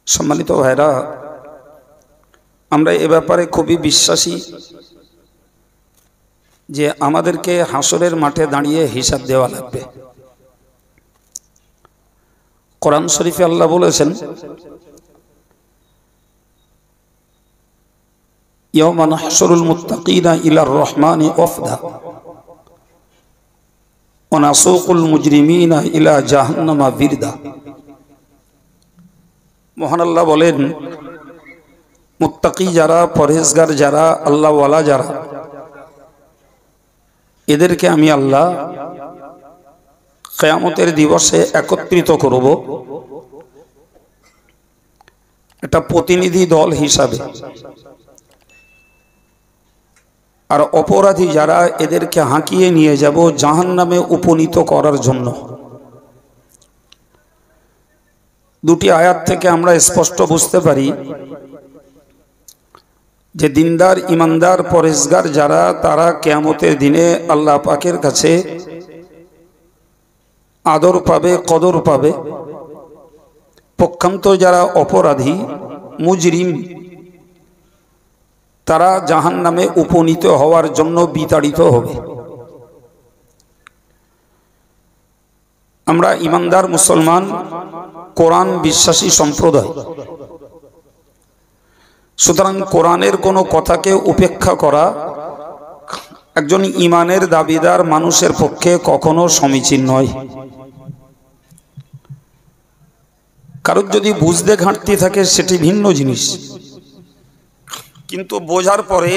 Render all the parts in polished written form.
সম্মানিত ভাইরা, আমরা এ ব্যাপারে খুবই বিশ্বাসী যে আমাদেরকে হাসরের মাঠে দাঁড়িয়ে হিসাব দেওয়া লাগবে। কোরআন শরীফে আল্লাহ বলেছেন, ইয়াওমা নাহশুরুল মুত্তাকিনা ইলার রহমানি ওফদা ওয়া নাসুকুল মুজরিমিনা ইলা জাহান্নামা বিরদা। মহান আল্লাহ বলেন, মুত্তাকি যারা, পরহেজগার যারা, আল্লাহওয়ালা যারা, এদেরকে আমি আল্লাহ কিয়ামতের দিবসে একত্রিত করব একটা প্রতিনিধি দল হিসাবে। আর অপরাধী যারা, এদেরকে হাঁকিয়ে নিয়ে যাব জাহান্নামে উপনীত করার জন্য। দুটি আয়াত থেকে আমরা স্পষ্ট বুঝতে পারি যে দিনদার, ইমানদার, পরহেজগার যারা, তারা কিয়ামতের দিনে আল্লাহ পাকের কাছে আদর পাবে, কদর পাবে। পক্ষান্ত যারা অপরাধী, মুজরিম, তারা জাহান্নামে উপনীত হওয়ার জন্য বিতাড়িত হবে। আমরা ইমানদার মুসলমান, কোরআন বিশ্বাসী সম্প্রদায়। সুতরাং কোরআনের কোনো কথাকে উপেক্ষা করা একজন ইমানের দাবিদার মানুষের পক্ষে কখনো সমীচীন নয়। কারোর যদি বুঝতে ঘাটতি থাকে সেটি ভিন্ন জিনিস, কিন্তু বোঝার পরে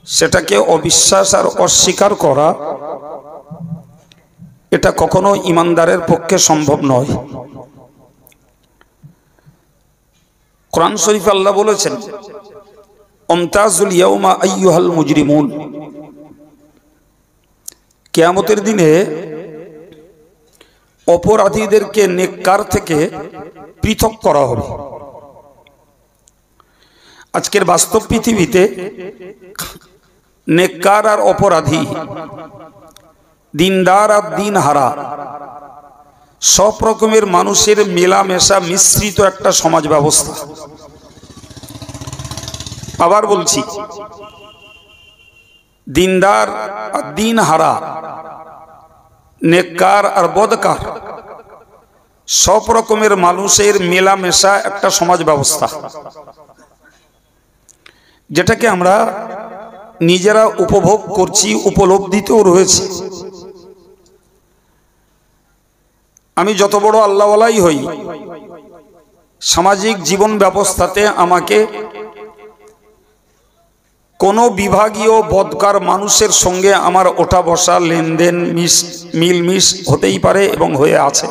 সেটাকে অবিশ্বাস আর অস্বীকার করা, এটা কখনো ইমানদারের পক্ষে সম্ভব নয়। কোরআন শরীফে আল্লাহ বলেছেন, ওমতাজুল ইয়াউমা আইয়ুহাল মুজরিমুন। কিয়ামতের দিনে অপরাধীদেরকে নেককার থেকে পৃথক করা হবে। আজকের বাস্তব পৃথিবীতে নেককার আর অপরাধী, দিনদার আর দিনহারা, সব রকমের মানুষের মেলামেশা মিশ্রিত একটা সমাজ ব্যবস্থা। আবার বলছি, দিনদার আর দিনহারা, নেককার আর বদকার, সব রকমের মানুষের মেলামেশা একটা সমাজ ব্যবস্থা, যেটাকে আমরা নিজেরা উপভোগ করছি, উপলব্ধিতেও রয়েছে। আমি যত বড় আল্লাহওয়ালাই হই, সামাজিক জীবন ব্যবস্থাতে আমাকে কোনো বিভাগীয় বদকার মানুষের সঙ্গে আমার ওঠা বসা, লেনদেন, মিলমিশ হতেই পারে এবং হয়ে আছে।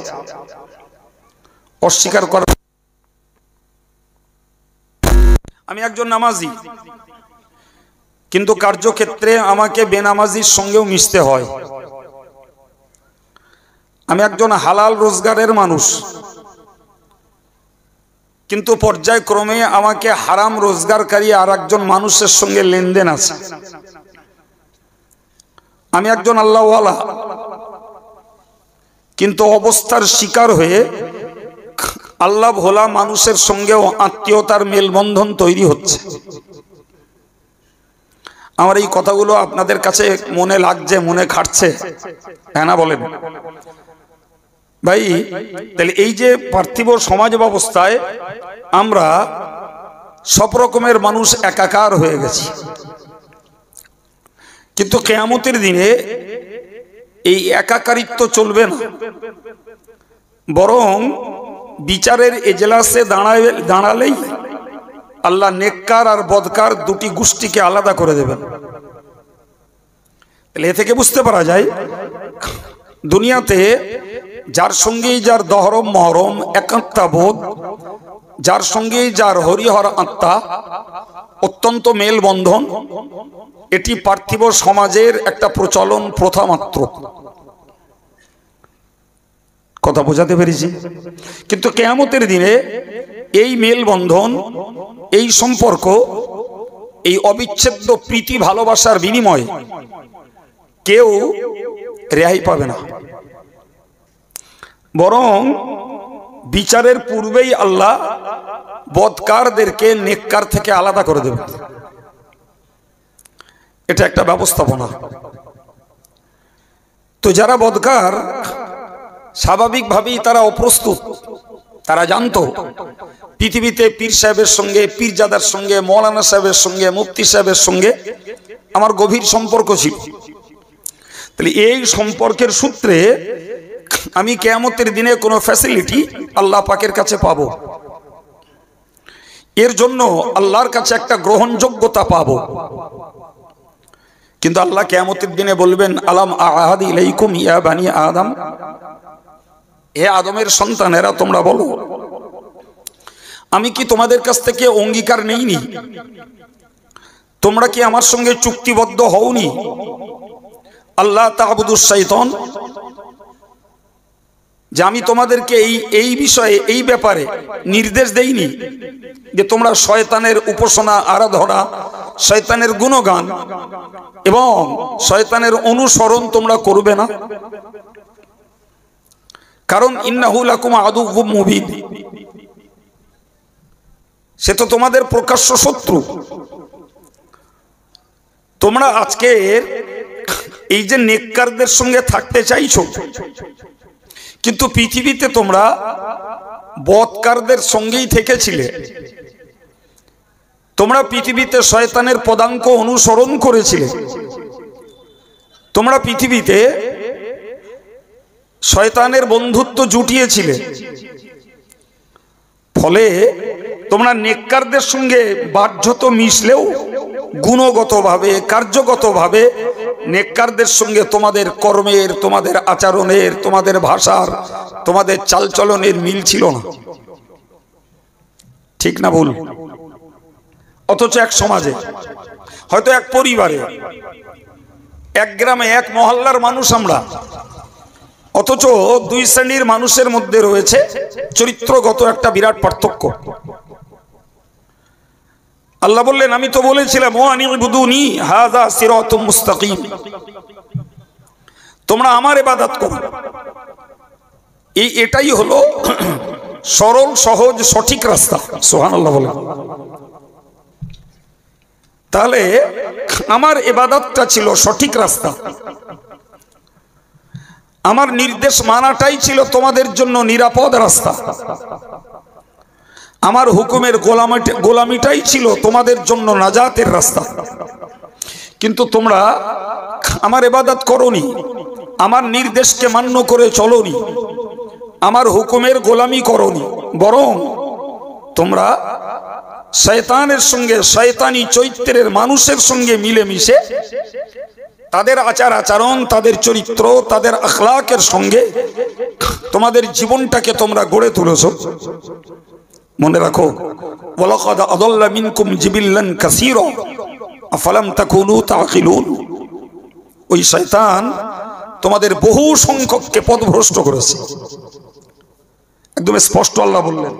অস্বীকার করা। আমি একজন নামাজি, কিন্তু কার্যক্ষেত্রে আমাকে বেনামাজির সঙ্গেও মিশতে হয়। আমি একজন হালাল রোজগারের মানুষ, কিন্তু পর্যায়ক্রমে আমাকে হারাম রোজগারকারী আর একজন মানুষের সঙ্গে লেনদেন আছে। আমি একজন আল্লাহওয়ালা, কিন্তু অবস্থার শিকার হয়ে আল্লাহ ভোলা মানুষের সঙ্গেও আত্মীয়তার মেলবন্ধন তৈরি হচ্ছে। আমার এই কথাগুলো আপনাদের কাছে মনে লাগছে, মনে খাটছে, হ্যাঁ না বলেন ভাই? তাহলে এই যে পার্থিব সমাজ ব্যবস্থায় আমরা সব রকমের মানুষ একাকার হয়ে গেছি, কিন্তু কিয়ামতের দিনে এই একাকারিত্ব চলবে না, বরং বিচারের এজলাসে দাঁড়ালেই আল্লাহ নেককার আর বদকার দুটি গোষ্ঠীকে আলাদা করে দেবেন। তাহলে এ থেকে বুঝতে পারা যায়, দুনিয়াতে যার সঙ্গেই যার দহরম মহরম, একাত্মবোধ, যার সঙ্গেই যার হরিহর আত্মা, অত্যন্ত মেলবন্ধন, এটি পার্থিব সমাজের একটা প্রচলন, প্রথা মাত্র। কথা বোঝাতে পেরেছি? কিন্তু কিয়ামতের দিনে এই মেলবন্ধন, এই সম্পর্ক, এই অবিচ্ছেদ্য প্রীতি ভালোবাসার বিনিময়ে কেউ রেহাই পাবে না, বরং বিচারের পূর্বেই আল্লাহ বদকারদেরকে নেককার থেকে আলাদা করে দেবে। এটা একটা ব্যবস্থাপনা। তো যারা বদকার স্বাভাবিকভাবেই তারা অপ্রস্তুত। তারা জানতো পৃথিবীতে পীর সাহেবের সঙ্গে, পীরজাদার সঙ্গে, মৌলানা সাহেবের সঙ্গে, মুফতি সাহেবের সঙ্গে আমার গভীর সম্পর্ক ছিল। তাহলে এই সম্পর্কের সূত্রে আমি কিয়ামতের দিনে কোনো ফ্যাসিলিটি আল্লাহ পাকের কাছে পাবো, এর জন্য আল্লাহর কাছে একটা গ্রহণযোগ্যতা পাবো। কিন্তু আল্লাহ কিয়ামতের দিনে বলবেন, আলাম আহাদ ইলাইকুম ইয়া বানি আদম, হে আদমের সন্তানেরা, তোমরা বলো আমি কি তোমাদের কাছ থেকে অঙ্গীকার নেইনি? তোমরা কি আমার সঙ্গে চুক্তিবদ্ধ হওনি আল্লাহ তা'বুদুশ শাইতান, যে আমি তোমাদেরকে এই বিষয়ে, এই ব্যাপারে নির্দেশ দেইনি যে তোমরা শয়তানের উপাসনা, আরাধনা, শয়তানের গুণগান এবং শয়তানের অনুসরণ তোমরা করবে না? কারণ ইন্নাহু লাকুম আদুউম মুবিন, সে তো তোমাদের প্রকাশ্য শত্রু। তোমরা আজকে এই যে নেককারদের সঙ্গে থাকতে চাইছো, কিন্তু পৃথিবীতে তোমরা বদকারদের সঙ্গেই থেকেছিলে। তোমরা পৃথিবীতে শয়তানের পদাঙ্ক অনুসরণ করেছিলে। তোমরা পৃথিবীতে শয়তানের বন্ধুত্ব জুটিয়েছিলে। ফলে তোমরা নেককারদের সঙ্গে বাহ্যত মিশলেও গুণগতভাবে, কার্যগতভাবে নেককারদের সঙ্গে তোমাদের কর্মের, তোমাদের আচরণের, তোমাদের ভাষার, তোমাদের চালচলনের মিল ছিল না। ঠিক না ভুল? অথচ এক সমাজে, হয়তো এক পরিবারে, এক গ্রামে, এক মহল্লার মানুষ আমরা, অথচ দুই শ্রেণীর মানুষের মধ্যে রয়েছে চরিত্রগত একটা বিরাট পার্থক্য। আল্লাহ বললেন, আমি তো বলেছিলাম ও আনিবুদুনি হাযা সিরাতুম মুস্তাকিম, তোমরা আমার ইবাদত করো। এটাই হলো সরল, সহজ, সঠিক রাস্তা। সুবহানাল্লাহ বলেন। তাহলে আমার ইবাদতটা ছিল সঠিক রাস্তা, আমার নির্দেশ মানাটাই ছিল তোমাদের জন্য নিরাপদ রাস্তা, আমার হুকুমের গোলামিটাই ছিল তোমাদের জন্য নাজাতের রাস্তা। কিন্তু তোমরা আমার ইবাদত করোনি, আমার নির্দেশকে মান্য করে চলোনি, আমার হুকুমের গোলামি করোনি, বরং তোমরা শয়তানের সঙ্গে, শয়তানি চরিত্রের মানুষের সঙ্গে মিলেমিশে তাদের আচার আচরণ, তাদের চরিত্র, তাদের আখলাকের সঙ্গে তোমাদের জীবনটাকে তোমরা গড়ে তুলেছো। মনে রাখো, ওয়ালাকাদ আদাল্লা মিনকুম জিবিল্লান কাসীরা আফালাম তাকুনু তাকিলুন, ওই শয়তান তোমাদের বহু সংখ্যককে পথভ্রষ্ট করেছে। একদম স্পষ্ট আল্লাহ বললেন,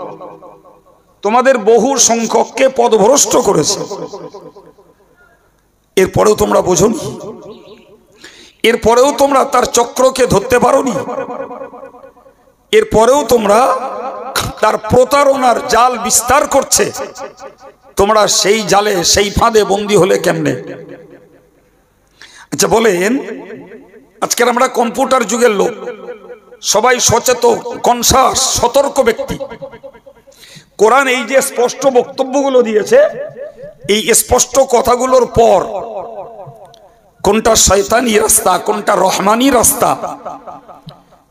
তোমাদের বহু সংখ্যককে পথভ্রষ্ট করেছে। এরপরেও তোমরা বোঝোনি, এরপরেও তোমরা তার চক্রকে ধরতে পারোনি, এরপরেও তোমরা তার প্রতারণার জাল বিস্তার করছে। তোমরা সেই জালে, সেই ফাঁদে বন্দী হলে কেমনে? আচ্ছা বলেন, আজকের আমরা কম্পিউটার যুগের লোক, সবাই সচেতন, কনসাস, সতর্ক ব্যক্তি। কোরআন এই যে স্পষ্ট বক্তব্যগুলো দিয়েছে, এই স্পষ্ট কথাগুলোর পর কোনটা শয়তানি রাস্তা, কোনটা রহমানি রাস্তা,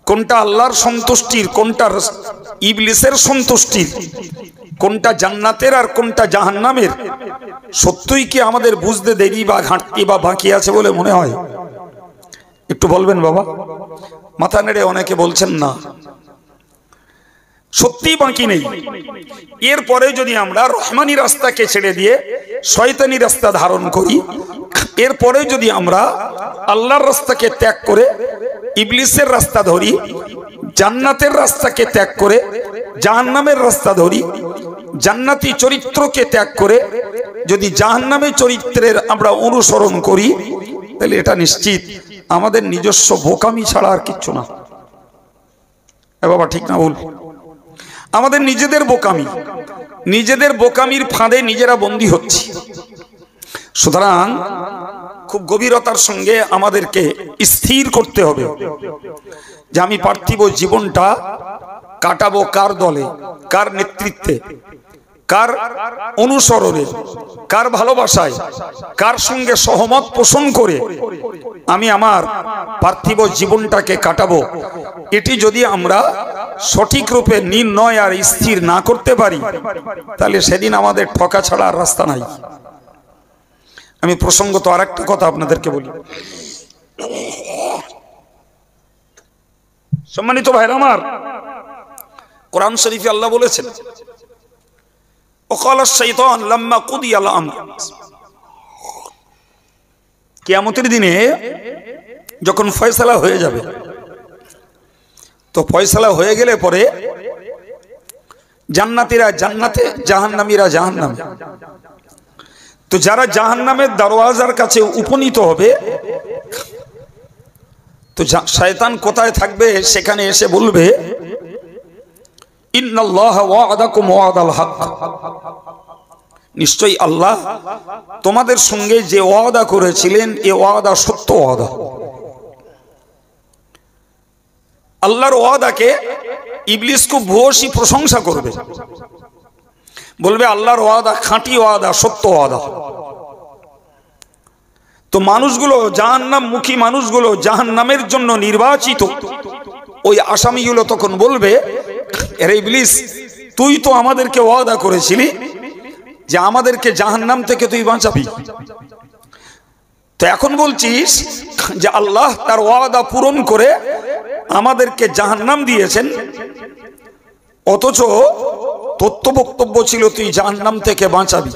কোনটা আল্লাহর সন্তুষ্টির, কোনটা ইবলিসের সন্তুষ্টির, কোনটা জান্নাতের আর কোনটা জাহান্নামের, সত্যই কি আমাদের বুঝতে দেরি বা ঘাটতি বা বাকি আছে বলে মনে হয়? একটু বলবেন বাবা। মাথা নেড়ে অনেকে বলছেন না, সত্যি বাকি নেই। এরপরে যদি আমরা রহমানি রাস্তাকে ছেড়ে দিয়ে শয়তানি রাস্তা ধারণ করি, এরপরে যদি আমরা আল্লাহর রাস্তাকে ত্যাগ করে ইবলিসের রাস্তা ধরি, জান্নাতের রাস্তাকে ত্যাগ করে জাহান্নামের রাস্তা ধরি, জান্নাতি চরিত্রকে ত্যাগ করে যদি জাহান্নামের চরিত্রের আমরা অনুসরণ করি, তাহলে এটা নিশ্চিত আমাদের নিজস্ব বোকামি ছাড়া আর কিচ্ছু না। এ বাবা, ঠিক না ভুল? আমাদের নিজেদের বোকামির ফাঁদে নিজেরা বন্দী হচ্ছি। সুতরাং খুব গভীরতার সঙ্গে আমাদেরকে স্থির করতে হবে যে আমি পার্থিব জীবনটা কাটাবো কার দলে, কার নেতৃত্বে, কার অনুসরণে, কার ভালোবাসায়, কার সঙ্গে সহমত পোষণ করে আমি আমার পার্থিব জীবনটাকে কাটাবো। এটি যদি আমরা সঠিক রূপে নির্ণয় আর স্থির না করতে পারি, তাহলে সেদিন আমাদের ঠকা ছাড়া আর রাস্তা নাই। আমি প্রসঙ্গত আর একটা কথা আপনাদেরকে বলি। সম্মানিত ভাইরা আমার, কোরআন শরীফে আল্লাহ বলেছেন, ওয়াকালা শাইতান লাম্মা কুদিয়াল আমর, কিয়ামতের দিনে যখন ফয়সালা হয়ে যাবে, তো ফয়সালা হয়ে গেলে পরে জান্নাতীরা জান্নাতে, জাহান্নামীরা জাহান্নামে। তো যারা জাহান্নামের দরওয়াজার কাছে উপনীত হবে, তো শয়তান কোথায় থাকবে সেখানে এসে বলবে, ইন্নাল্লাহা ওয়া'আদাকুম ওয়া'দাল হক, নিশ্চয়ই আল্লাহ তোমাদের সঙ্গে যে ওয়াদা করেছিলেন এ ওয়াদা সত্য ওয়াদা। আল্লাহর ওয়াদাকে ইবলিস খুব ভূয়সী প্রশংসা করবে, বলবে আল্লাহর ওয়াদা খাঁটি ওয়াদা, সত্য ওয়াদা। তো মানুষগুলো, জাহান্নামমুখী মানুষগুলো, জাহান্নামের জন্য নির্বাচিত ওই আসামিগুলো তখন বলবে, আরে ইবলিস, তুই তো আমাদেরকে ওয়াদা করেছিলি যে আমাদেরকে জাহান্নাম থেকে তুই বাঁচাবি, তো এখন বলছিস যে আল্লাহ তার ওয়াদা পূরণ করে আমাদেরকে জাহান্নাম দিয়েছেন, অথচ তথ্য বক্তব্য ছিল তুই জাহান্নাম থেকে বাঁচাবি।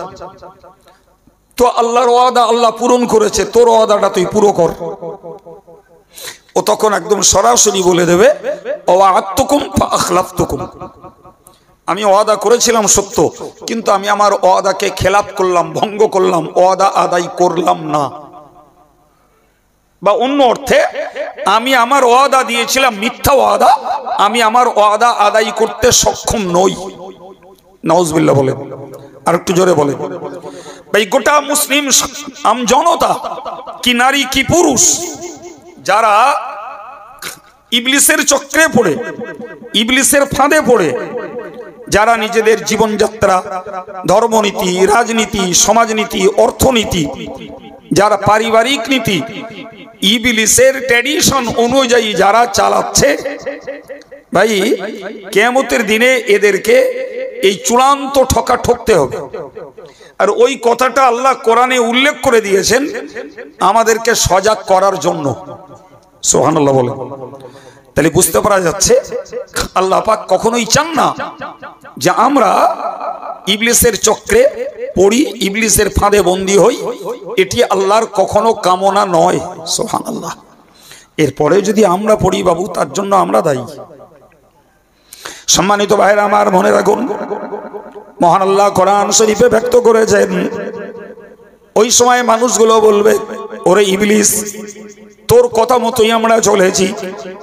তো আল্লাহর ওয়াদা আল্লাহ পূরণ করেছে, তোর ওয়াদাটা তুই পুরো কর। ও তখন একদম সরাসরি বলে দেবে, ওয়া'আদতুকুম ফাআখলাফতুকুম, আমি ওয়াদা করেছিলাম সত্য, কিন্তু আমি আমার ওয়াদাকে খেলাপ করলাম, ভঙ্গ করলাম, ওয়াদা আদায় করলাম না। বা অন্য অর্থে, আমি আমার ওয়াদা দিয়েছিলাম মিথ্যা ওয়াদা, আমি আমার ওয়াদা আদায় করতে সক্ষম নই। নাউজুবিল্লাহ বলেন, আর একটু জোরে বলেন। ভাই, গোটা মুসলিম আমজনতা, কি নারী কি পুরুষ, যারা ইবলিসের চক্রে পড়ে, ইবলিসের ফাঁদে পড়ে, যারা নিজেদের জীবনযাত্রা, ধর্মনীতি, রাজনীতি, সমাজনীতি, অর্থনীতি, যারা পারিবারিক নীতি ইবলিসের ট্র্যাডিশন অনুযায়ী যারা চালাচ্ছে, ভাই কিয়ামতের দিনে এদেরকে এই চূড়ান্ত ঠকা ঠকতে হবে। আর ওই কথাটা আল্লাহ কোরআনে উল্লেখ করে দিয়েছেন আমাদেরকে সজাগ করার জন্য। সুবহানাল্লাহ বলেন। তাহলে বুঝতে পারা যাচ্ছে আল্লাহ পাক কখনোই চান না যে আমরা ইবলিসের চক্রে পড়ি, ইবলিসের ফাঁদে বন্দী হই, এটি আল্লাহর কখনো কামনা নয়। সুবহানাল্লাহ। এরপরে যদি আমরা পড়ি বাবু, তার জন্য আমরা দায়ী। সম্মানিত ভাইরা আমার, মনে রাখুন, মহান আল্লাহ কোরআন শরীফে ব্যক্ত করেছেন, ওই সময় মানুষগুলো বলবে, ওরে ইবলিস, তোর কথা মতোই আমরা চলেছি,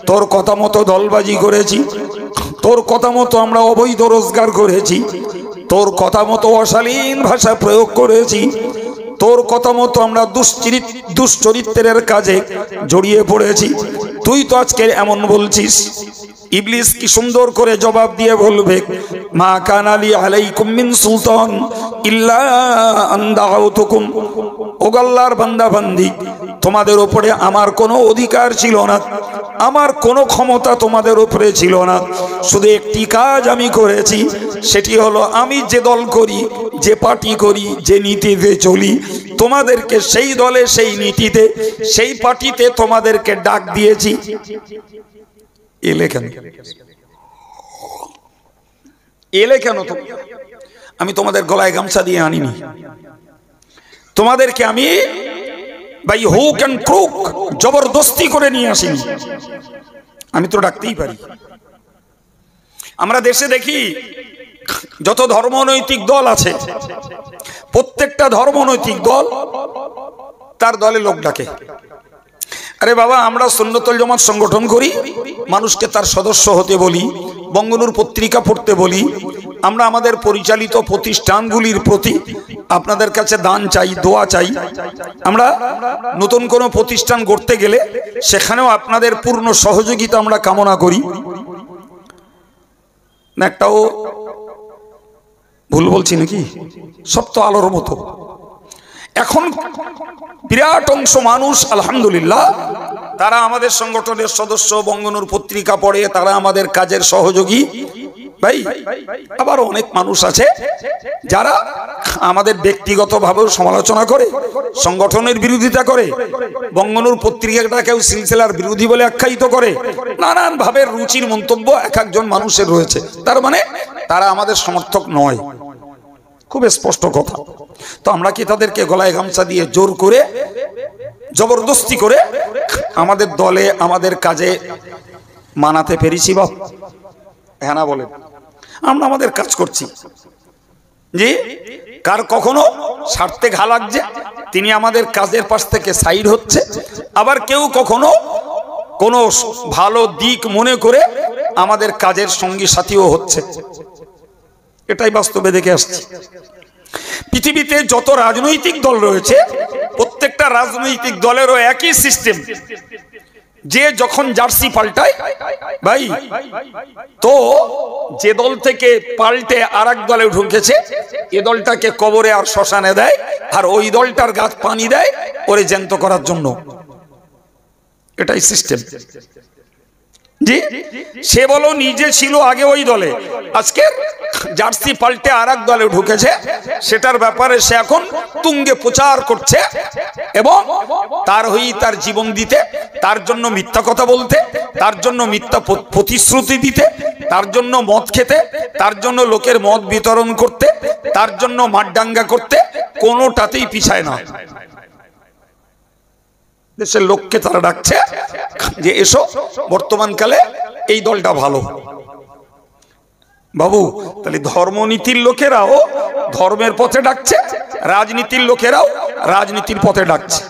তোর কথা মতো দলবাজি করেছি, তোর কথা মতো আমরা অবৈধ রোজগার করেছি, তোর কথা মতো অশালীন ভাষা প্রয়োগ করেছি, তোর কথা মতো আমরা দুশ্চরিত্রের কাজে জড়িয়ে পড়েছি, তুই তো আজকে এমন বলছিস। ইবলিস কি সুন্দর করে জবাব দিয়ে বলবে, মা কানা লি আলাইকুম মিন সুলতান ইল্লা আন দাউতুকুম, ও আল্লাহর বান্দা বান্দি, তোমাদের উপরে আমার কোনো অধিকার ছিল না, আমার কোনো ক্ষমতা তোমাদের উপরে ছিল না, শুধু একটি কাজ আমি করেছি, সেটি হলো আমি যে দল করি, যে পার্টি করি, যে নীতিতে চলি, তোমাদেরকে সেই দলে, সেই নীতিতে, সেই পার্টিতে তোমাদেরকে ডাক দিয়েছি। এলে কেন? এলে কেন? আমি তোমাদের গলায় গামছা দিয়ে আনিনি, তোমাদেরকে আমি বাই হুক এন্ড ক্রুক জবরদস্তি করে নিয়ে আসিনি, আমি তো ডাকতেই পারি। আমরা দেশে দেখি যত ধর্মনৈতিক দল আছে, প্রত্যেকটা ধর্মনৈতিক দল তার দলে লোক ডাকে। আরে বাবা, আমরা সুন্নতুল জামাত সংগঠন করি, মানুষকে তার সদস্য হতে বলি, বঙ্গনুর পত্রিকা পড়তে বলি। আমরা আমাদের পরিচালিত প্রতিষ্ঠানগুলির প্রতি আপনাদের কাছে দান চাই, দোয়া চাই। আমরা নতুন কোনো প্রতিষ্ঠান গড়তে গেলে সেখানেও আপনাদের পূর্ণ সহযোগিতা আমরা কামনা করি। না একটাও ভুল বলছি নাকি? সব তো আলোর মতো। এখন বিরাট অংশ মানুষ আলহামদুলিল্লাহ তারা আমাদের সংগঠনের সদস্য, বঙ্গনুর পত্রিকা পড়ে, তারা আমাদের কাজের সহযোগী ভাই। আবার অনেক মানুষ আছে যারা আমাদের ব্যক্তিগতভাবেও সমালোচনা করে, সংগঠনের বিরোধিতা করে, বঙ্গনুর পত্রিকাটাকেও সিলসিলার বিরোধী বলে আখ্যায়িত করে। নানান ভাবে রুচির মন্তব্য এক একজন মানুষের রয়েছে, তার মানে তারা আমাদের সমর্থক নয়। খুব স্পষ্ট কথা। তো আমরা কি তাদেরকে গলায় গামছা দিয়ে জোর করে, জবরদস্তি করে আমাদের দলে, আমাদের কাজে মানাতে পেরেছি বাপ? হ্যাঁ না বলেন? আমরা আমাদের কাজ করছি। জি, কার কখনো স্বার্থে ঘা লাগছে, তিনি আমাদের কাজের পাশ থেকে সাইড হচ্ছে। আবার কেউ কখনো কোনো ভালো দিক মনে করে আমাদের কাজের সঙ্গী সাথীও হচ্ছে। এটাই বাস্তবে দেখে আসছি। পৃথিবীতে যত রাজনৈতিক দল রয়েছে, প্রত্যেকটা রাজনৈতিক দলেরও একই সিস্টেম, যে যখন জার্সি পাল্টায় ভাই, তো যে দল থেকে পাল্টে আর এক দলে ঢুকেছে, এ দলটাকে কবরে আর শ্মশানে দেয়, আর ওই দলটার গাছ পানি দেয় ওরে জ্যান্ত করার জন্য। এটাই সিস্টেম। জি, সে বলো নিজে ছিল আগে ওই দলে, আজকে জার্সি পাল্টে আর এক দলে ঢুকেছে, সেটার ব্যাপারে সে এখন তুঙ্গে প্রচার করছে এবং তার হয়েই তার জীবন দিতে, তার জন্য মিথ্যা কথা বলতে, তার জন্য মিথ্যা প্রতিশ্রুতি দিতে, তার জন্য মদ খেতে, তার জন্য লোকের মদ বিতরণ করতে, তার জন্য মারদাঙ্গা করতে কোনোটাতেই পিছায় না। দেশের লোককে তারা ডাকছে যে এসো, বর্তমানকালে এই দলটা ভালো। বাবু, তাহলে ধর্মনীতির লোকেরাও ধর্মের পথে ডাকছে, রাজনীতির লোকেরাও রাজনীতির পথে ডাকছে।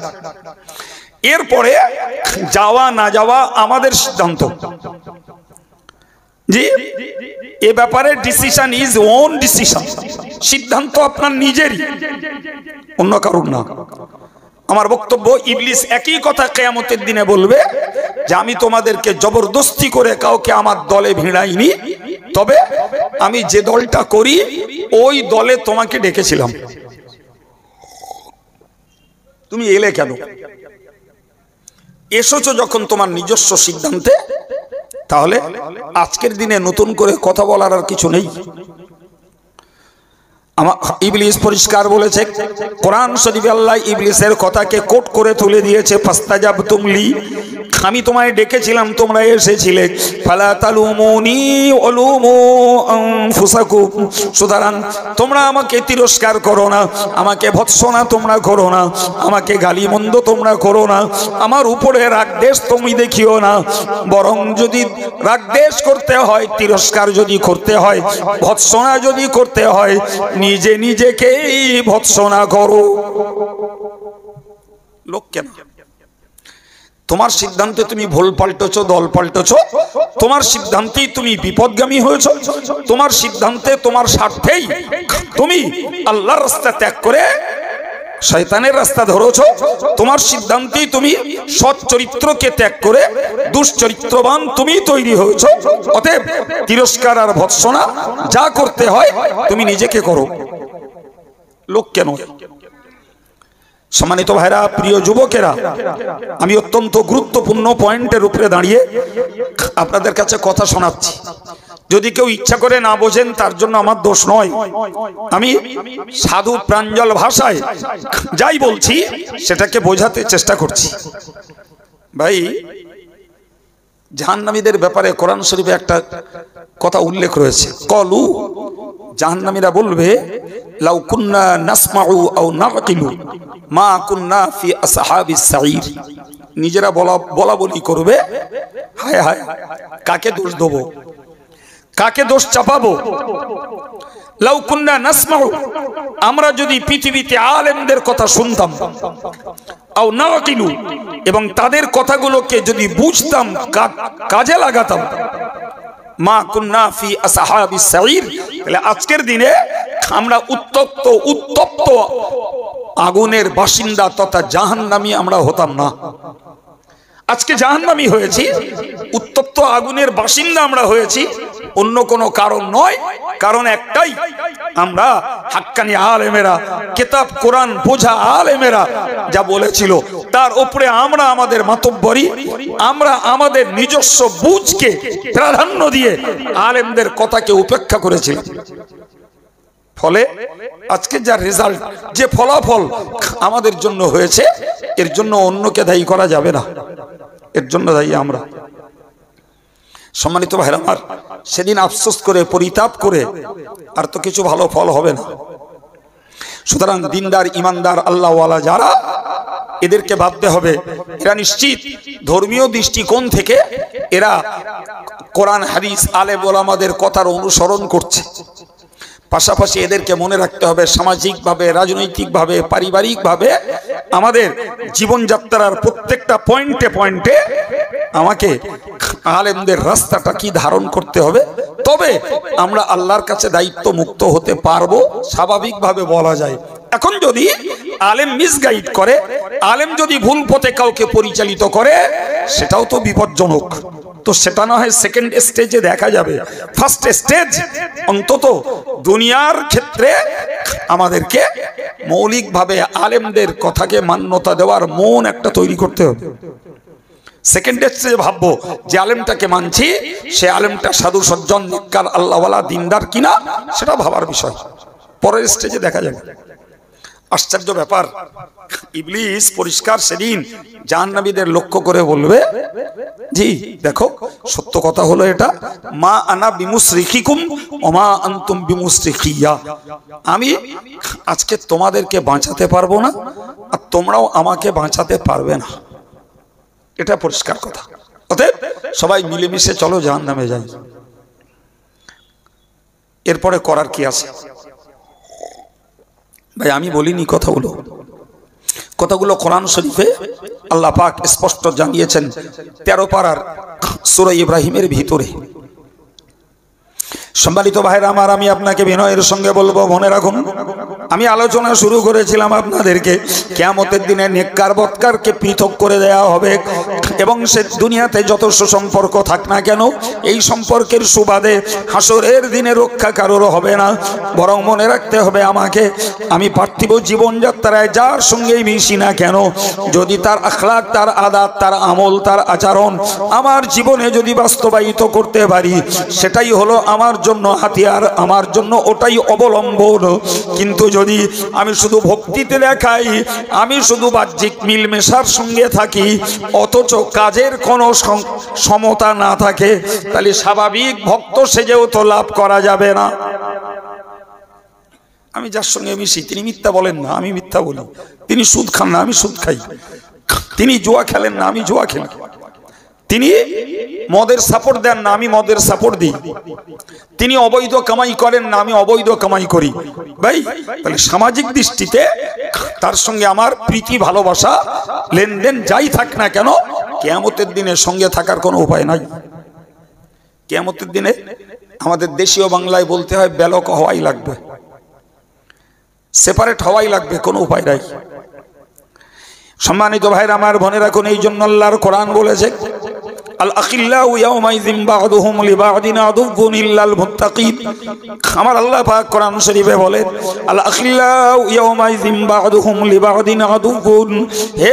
এরপরে যাওয়া না যাওয়া আমাদের সিদ্ধান্ত। জি, এ ব্যাপারে ডিসিশন ইজ ওন ডিসিশন, সিদ্ধান্ত আপনার নিজেরই, অন্য কারোর না। আমার বক্তব্য, ইবলিস একই কথা কিয়ামতের দিনে বলবে যে আমি তোমাদেরকে জবরদস্তি করে কাউকে আমার দলে ভিড়াইনি, তবে আমি যে দলটা করি ওই দলে তোমাকে ডেকেছিলাম, তুমি এলে কেন? এসেছো যখন তোমার নিজস্ব সিদ্ধান্তে, তাহলে আজকের দিনে নতুন করে কথা বলার আর কিছু নেই। ইবলিস পরিষ্কার বলেছে, কোরআন শরীফে আল্লাহ ইবলিসের কথাকে কোট করে তুলে দিয়েছে, ফাস্তাজাবতুম লি, আমি তোমায় ডেকেছিলাম, তোমরা এসেছিলে, ফালা তালুমুনি ওয়ালুমু আনফুসাকুম, সুতরাং তোমরা আমাকে তিরস্কার করো না, আমাকে ভৎসনা তোমরা করো না, আমাকে গালিমন্দ তোমরা করো না, আমার উপরে রাগদ্বেষ তুমি দেখিও না, বরং যদি রাগদ্বেষ করতে হয়, তিরস্কার যদি করতে হয়, ভৎসনা যদি করতে হয়, নিজে নিজেকেই ভৎসনা করো। লোক কেন? তোমার সিদ্ধান্তে তুমি ভুল পাল্টেছো, দল পাল্টেছো, তোমার সিদ্ধান্তেই তুমি বিপদগামী হয়েছো, তোমার সিদ্ধান্তে, তোমার স্বার্থেই তুমি আল্লাহর রাস্তা ত্যাগ করে শয়তানের রাস্তা ধরেছো, তোমার সিদ্ধান্তেই তুমি সৎ চরিত্রকে ত্যাগ করে দুশ্চরিত্রবান তুমি তৈরি হয়েছো। অতএব তিরস্কার আর ভৎসনা যা করতে হয় তুমি নিজেকে করো, লোক কেন? সম্মানিত ভাইরা, প্রিয় যুবকেরা, আমি অত্যন্ত গুরুত্বপূর্ণ পয়েন্টের উপরে দাঁড়িয়ে আপনাদের কাছে কথা শোনাচ্ছি। যদি কেউ ইচ্ছা করে না বোঝেন, তার জন্য আমার দোষ নয়। আমি সাধু প্রাঞ্জল ভাষায় যাই বলছি সেটাকে বোঝাতে চেষ্টা করছি। ভাই, জাহান্নামীদের ব্যাপারে কোরআন শরীফে একটা কথা উল্লেখ রয়েছে, কলু, জাহান্নামীরা বলবে, লাউ কুন্না নাসমাউ আও নাকিলু মা কুন্না ফি আসহাবিস সাঈর, নিজেরা বলা বলি করবে, হায় হায় কাকে দোষ দেবো, কাকে দোষ চাপাবো? লাউ কুন্না নাসমাউ, আমরা যদি পৃথিবীতে আলেমদের কথা শুনতাম, আও নাকিলু এবং তাদের কথাগুলোকে যদি বুঝতাম, কাজে লাগাতাম, মা কুন্না ফি আসহাবিস সাঈর, তাহলে আজকের দিনে আমরা উত্তপ্ত আগুনের বাসিন্দা তথা জাহান্নামী আমরা হতাম না। আজকে জাহান্নামী হয়েছি, উত্তপ্ত আগুনের বাসিন্দা আমরা হয়েছি, অন্য কোনো কারণ নয়। কারণ একটাই, আমরা হাক্কানি আলেমেরা, কিতাব কোরআন বোঝা আলেমেরা যা বলেছিল তার উপরে আমরা আমাদের মাতব্বরি, আমরা আমাদের নিজস্ব বুঝকে প্রাধান্য দিয়ে আলেমদের কথাকে উপেক্ষা করেছিলাম। ফলে আজকে যা রেজাল্ট, যে ফলাফল আমাদের জন্য হয়েছে, এর জন্য অন্যকে দায়ী করা যাবে না, এর জন্য দায়ী আমরা। সম্মানিত ভাইরা আমার, সেদিন আফসোস করে পরিতাপ করে আর তো কিছু ভালো ফল হবে না। সুতরাং দিনদার ইমানদার আল্লাহওয়ালা যারা, এদেরকে ভাবতে হবে এরা নিশ্চিত ধর্মীয় দৃষ্টিকোণ থেকে এরা কোরআন হাদিস আলেম ওলামাদের কথার অনুসরণ করছে। পাশাপাশি এদেরকে মনে রাখতে হবে সামাজিকভাবে, রাজনৈতিকভাবে, পারিবারিকভাবে আমাদের জীবনযাত্রার প্রত্যেকটা পয়েন্টে পয়েন্টে আমাকে আলেমদের রাস্তাটা কি ধারণ করতে হবে, তবে আমরা আল্লাহর কাছে দায়িত্ব মুক্ত হতে পারবো, স্বাভাবিকভাবে বলা যায়। এখন যদি আলেম মিসগাইড করে, আলেম যদি ভুল পথে কাউকে পরিচালিত করে, সেটাও তো বিপজ্জনক। তো সেটা না হয় সেকেন্ড স্টেজে দেখা যাবে। ফার্স্ট স্টেজ অন্তত দুনিয়ার ক্ষেত্রে আমাদেরকে মৌলিকভাবে আলেমদের কথাকে মান্যতা দেওয়ার মন একটা তৈরি করতে হবে। সেকেন্ড স্টেজে ভাববো যে আলেমটাকে মানছি, সে আলেমটা সাধু সজ্জন নেককার আল্লাহওয়ালা দিনদার কিনা, সেটা ভাবার বিষয়। পরের স্টেজে দেখা যাবে। আশ্চর্য ব্যাপার, ইবলিস পরিষ্কার সেদিন জাহান্নামীদের লক্ষ্য করে বলবে, জি দেখো সত্য কথা হলো এটা, মা আনা বিমুসরিখিকুম ওমা আনতুম বিমুসরিখিয়া, আমি আজকে তোমাদেরকে বাঁচাতে পারবো না, আর তোমরাও আমাকে বাঁচাতে পারবে না। এটা পরিষ্কার কথা। অতএব সবাই মিলেমিশে চলো জাহান্নামে যাই। এরপরে করার কি আছে ভাই? আমি বলিনি কথাগুলো কোরআন শরীফে আল্লাহ পাক স্পষ্ট জানিয়েছেন 13 পারার সূরা ইব্রাহিমের ভিতরে। সম্মানিত ভাইরা আমার, আমি আপনাকে বিনয়ের সঙ্গে বলবো, মনে রাখুন, আমি আলোচনা শুরু করেছিলাম আপনাদেরকে কিয়ামতের দিনে নেককার বদকারকে পৃথক করে দেয়া হবে, এবং সে দুনিয়াতে যত সুসম্পর্ক থাক না কেন, এই সম্পর্কের সুবাদে হাসরের দিনে রক্ষা কারোর হবে না। বরং মনে রাখতে হবে আমাকে, আমি পার্থিব জীবনযাত্রায় যার সঙ্গেই মিশি না কেন, যদি তার আখলাক, তার আদাত, তার আমল, তার আচরণ আমার জীবনে যদি বাস্তবায়িত করতে পারি, সেটাই হলো আমার জন্য হাতিয়ার, আমার জন্য ওটাই অবলম্বন। কিন্তু যদি আমি শুধু ভক্তিতে দেখাই, আমি শুধু বাহ্যিক মিলমেশার সঙ্গে থাকি, অথচ কাজের কোনো সমতা না থাকে, তাহলে স্বাভাবিক ভক্ত সেজেও তো লাভ করা যাবে না। আমি যার সঙ্গে মিশি তিনি মিথ্যা বলেন না, আমি মিথ্যা বলি। তিনি সুদ খান না, আমি সুদ খাই। তিনি জুয়া খেলেন না, আমি জুয়া খেলি। তিনি মদের সাপোর্ট দেন না, আমি মদের সাপোর্ট দিই। তিনি অবৈধ কামাই করেন না, আমি অবৈধ কামাই করি। ভাই, তাহলে সামাজিক দৃষ্টিতে তার সঙ্গে আমার প্রীতি, ভালোবাসা, লেনদেন যাই থাক না কেন, কিয়ামতের দিনে সঙ্গে থাকার কোনো উপায় নাই। কিয়ামতের দিনে আমাদের দেশীয় বাংলায় বলতে হয় ব্যালক হওয়াই লাগবে, সেপারেট হওয়াই লাগবে, কোনো উপায় নাই। সম্মানিত ভাইরা আমার, মনে রাখুন, এই জন্য আল্লাহর কোরআন বলেছে, আল আখিল্লাউ ইয়াউমাইযিন বা'দুহুম লিবা'দিন আদুউন ইল্লাল মুত্তাকিন। আমার আল্লাহ পাক কোরআন শরীফে বলেন, আল আখিল্লাউ ইয়াউমাইযিন বা'দুহুম লিবা'দিন আদুউন। হে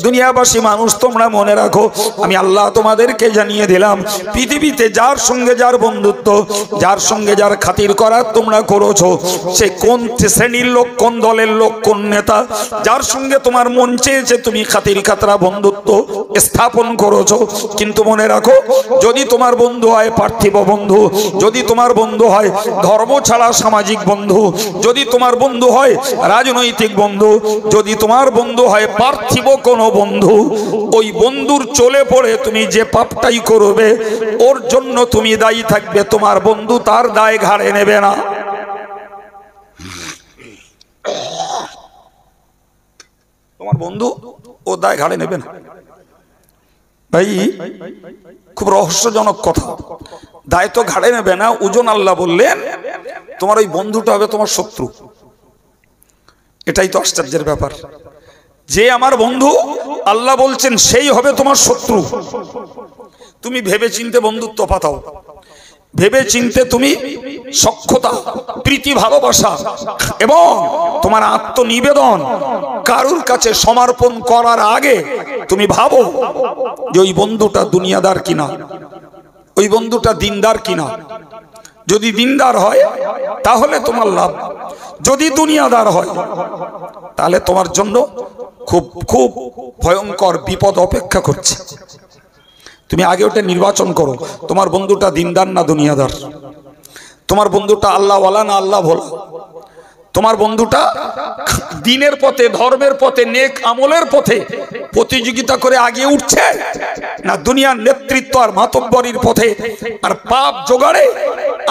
দুনিয়াবাসী মানুষ, তোমরা মনে রাখো, আমি আল্লাহ তোমাদেরকে জানিয়ে দিলাম, পৃথিবীতে যার সঙ্গে যার বন্ধুত্ব, যার সঙ্গে যার খাতির করার তোমরা করেছো, সে কোন শ্রেণীর লোক, কোন দলের লোক, কোন নেতা, যার সঙ্গে তোমার মন চেয়েছে তুমি খাতির খাতরা বন্ধুত্ব স্থাপন করেছো, কিন্তু মনে রাখো, যদি তোমার বন্ধু হয় পার্থিব বন্ধু, যদি তোমার বন্ধু হয় ধর্ম ছাড়া সামাজিক বন্ধু, যদি তোমার বন্ধু হয় রাজনৈতিক বন্ধু, যদি তোমার বন্ধু হয় পার্থিব কোনো বন্ধু, ওই বন্ধুর চলে পড়ে তুমি যে পাপটাই করবে, ওর জন্য তুমি দায়ী থাকবে, তোমার বন্ধু তার দায় ঘাড়ে নেবে না। তোমার বন্ধু ও দায় ঘাড়ে নেবে না। ভাই খুব রহস্যজনক কথা, দায়িত্ব ঘাড়ে নেবে না, ওজন আল্লাহ বললেন তোমার ওই বন্ধুটা হবে তোমার শত্রু। এটাই তো আশ্চর্যের ব্যাপার, যে আমার বন্ধু আল্লাহ বলছেন সেই হবে তোমার শত্রু। তুমি ভেবে চিনতে বন্ধুত্ব পাতাও, ভেবে চিনতে তুমি সখ্যতা, প্রীতি, ভালোবাসা এবং তোমার আত্মনিবেদন কারুর কাছে সমর্পণ করার আগে তুমি ভাবো যে ওই বন্ধুটা দুনিয়াদার কিনা, ওই বন্ধুটা দিনদার কিনা। যদি দিনদার হয় তাহলে তোমার লাভ, যদি দুনিয়াদার হয় তাহলে তোমার জন্য খুব খুব ভয়ঙ্কর বিপদ অপেক্ষা করছে। তুমি আগে ওটা নির্বাচন করো, তোমার বন্ধুটা দিনদার না দুনিয়াদার, তোমার বন্ধুটা আল্লাহওয়ালা না আল্লাহ ভোলা, তোমার বন্ধুটা দিনের পথে, ধর্মের পথে, নেক আমলের পথে প্রতিযোগিতা করে আগে উঠছে না দুনিয়ার নেতৃত্ব আর মাতব্বরির পথে আর পাপ জোগাড়ে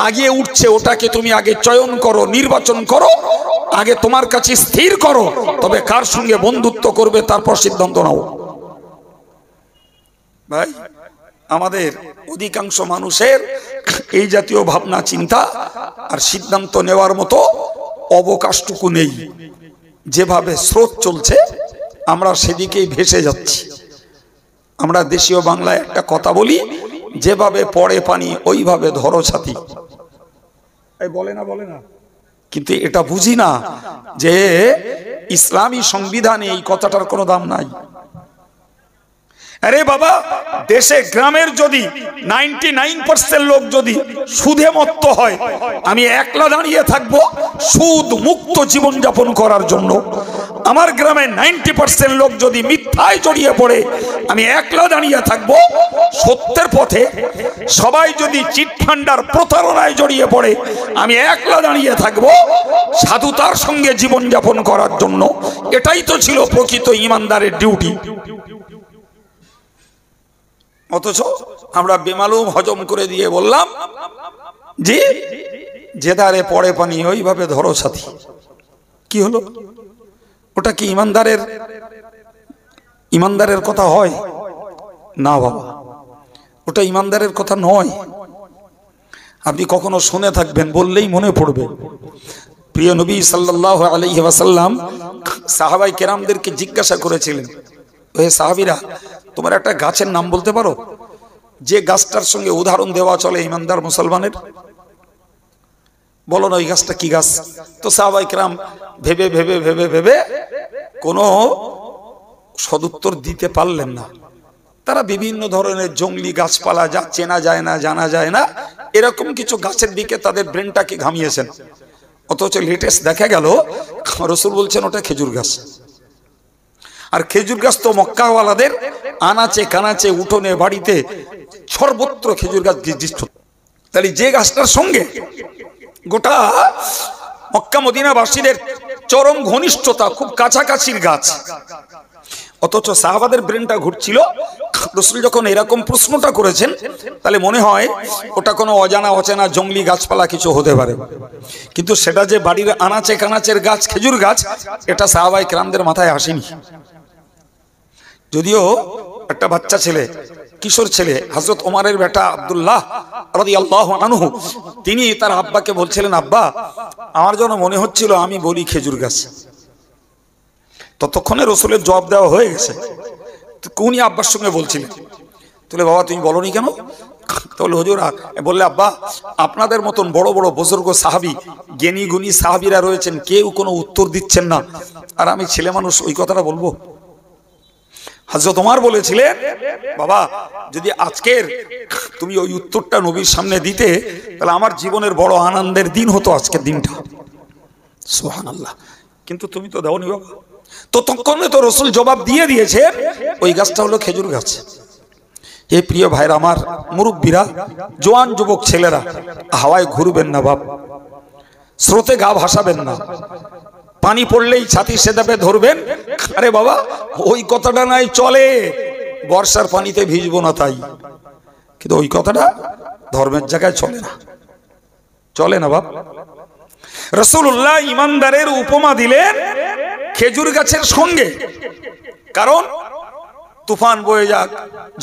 আগে উঠছে। ওটাকে তুমি আগে চয়ন করো, নির্বাচন করো, আগে তোমার কাছে স্থির করো, তবে কার সঙ্গে বন্ধুত্ব করবে তারপর সিদ্ধান্ত নাও। ভাই আমাদের অধিকাংশ মানুষের এই জাতীয় ভাবনা চিন্তা আর সিদ্ধান্ত নেওয়ার মতো অবকাশটুকু নেই। যেভাবে স্রোত চলছে আমরা সেদিকেই ভেসে যাচ্ছি। আমরা দেশীয় বাংলায় একটা কথা বলি, যেভাবে পড়ে পানি ওইভাবে ধরো ছাতি। বলে না, কিন্তু এটা বুঝি না যে ইসলামী সংবিধানে এই কথাটার কোনো দাম নাই। আরে বাবা, দেশে গ্রামের যদি 99% লোক যদি সুদে মত্ত হয়, আমি একলা দাঁড়িয়ে থাকবো সুদ মুক্ত জীবন যাপন করার জন্য। আমার গ্রামে 90% লোক যদি মিথ্যায় জড়িয়ে পড়ে, আমি একলা দাঁড়িয়ে থাকবো সত্যের পথে। সবাই যদি চিটফান্ডার প্রতারণায় জড়িয়ে পড়ে, আমি একলা দাঁড়িয়ে থাকবো সাধুতার সঙ্গে জীবন যাপন করার জন্য। এটাই তো ছিল প্রকৃত ইমানদারের ডিউটি। অথচ আমরা বেমালুম হজম করে দিয়ে বললাম যে যে ধারে পড়ে পানি ওইভাবে ধরো সাথী। কি হলো? ওটা কি ইমানদারের কথা হয়? না বাবা, ওটা ইমানদারের কথা নয়। আপনি কখনো শুনে থাকবেন, বললেই মনে পড়বে। প্রিয় নবী সাল্লাল্লাহু আলাইহি ওয়াসাল্লাম সাহাবায়ে কেরামদেরকে জিজ্ঞাসা করেছিলেন, ওহে সাহাবীরা, তোমার একটা গাছের নাম বলতে পারো যে গাছটার সঙ্গে উদাহরণ দেওয়া চলে ইমানদার মুসলমানের? বলো না ওই গাছটা কি গাছ? তো সাহাবায়ে কেরাম ভেবে ভেবে ভেবে ভেবে কোনো সদুত্তর দিতে পারলেন না। তারা বিভিন্ন ধরনের জঙ্গলি গাছপালা, যা চেনা যায় না, জানা যায় না, এরকম কিছু গাছের দিকে তাদের ব্রেনটাকে ঘামিয়েছেন। অথচ লেটেস্ট দেখা গেল রাসূল বলছেন ওটা খেজুর গাছ। আর খেজুর গাছ তো মক্কাওয়ালাদের আনাচে কানাচে, উঠোনে, বাড়িতে সর্বত্র খেজুর গাছ দৃষ্ট। তাহলে যে গাছটার সঙ্গে গোটা মক্কা মদিনাবাসীদের চরম ঘনিষ্ঠতা, খুব কাছাকাছির গাছ, অথচ সাহাবাদের ব্রেনটা ঘুরছিল। রাসূল যখন এরকম প্রশ্নটা করেছেন, তাহলে মনে হয় ওটা কোনো অজানা অচেনা জঙ্গলি গাছপালা কিছু হতে পারে। কিন্তু সেটা যে বাড়ির আনাচে কানাচের গাছ, খেজুর গাছ, এটা সাহাবায়ে কেরামদের মাথায় আসেনি। যদিও একটা বাচ্চা ছেলে, কিশোর ছেলে, হযরত ওমরের বেটা আব্দুল্লাহ রাদিয়াল্লাহু আনহু, তিনি তার আব্বাকে বলছিলেন, আব্বা, আমার যেন মনে হচ্ছিল আমি বলি খেজুর গাছ। ততক্ষণে রাসূলের জবাব দেওয়া হয়ে গেছে। উনি আব্বার সঙ্গে বলছিলেন, তাহলে বাবা তুমি বলনি কেন? তাহলে হুজুর বললে, আব্বা, আপনাদের মতন বড় বড় বুজুর্গ সাহাবী, জ্ঞানী গুণী সাহাবীরা রয়েছেন, কেউ কোনো উত্তর দিচ্ছেন না, আর আমি ছেলে মানুষ ওই কথাটা বলবো? হযরত ওমর বলেছিলেন, বাবা, যদি আজকের তুমি ওই উত্তরটা নবীর সামনে দিতে, তাহলে আমার জীবনের বড় আনন্দের দিন হতো আজকের দিনটা। সুবহানাল্লাহ। কিন্তু তুমি তো দাওনি বাবা। ততক্ষণে তো রাসূল জবাব দিয়ে দিয়েছেন, ওই গাছটা হলো খেজুর গাছ। এই প্রিয় ভাইরা আমার, মুরব্বীরা, জোয়ান যুবক ছেলেরা, হাওয়ায় ঘুরবেন না বাপ, স্রোতে গা ভাসাবেন না, পানি পড়লেই ছাতি সেদাপে ধরবেন। আরে বাবা, ওই কথাটা নাই চলে, বর্ষার পানিতে ভিজবো না তাই, কিন্তু ওই কথাটা ধর্মের জায়গায় চলে না, চলে না বাপ। রাসূলুল্লাহ ইমানদারের উপমা দিলেন খেজুর গাছের সঙ্গে, কারণ তুফান বয়ে যাক,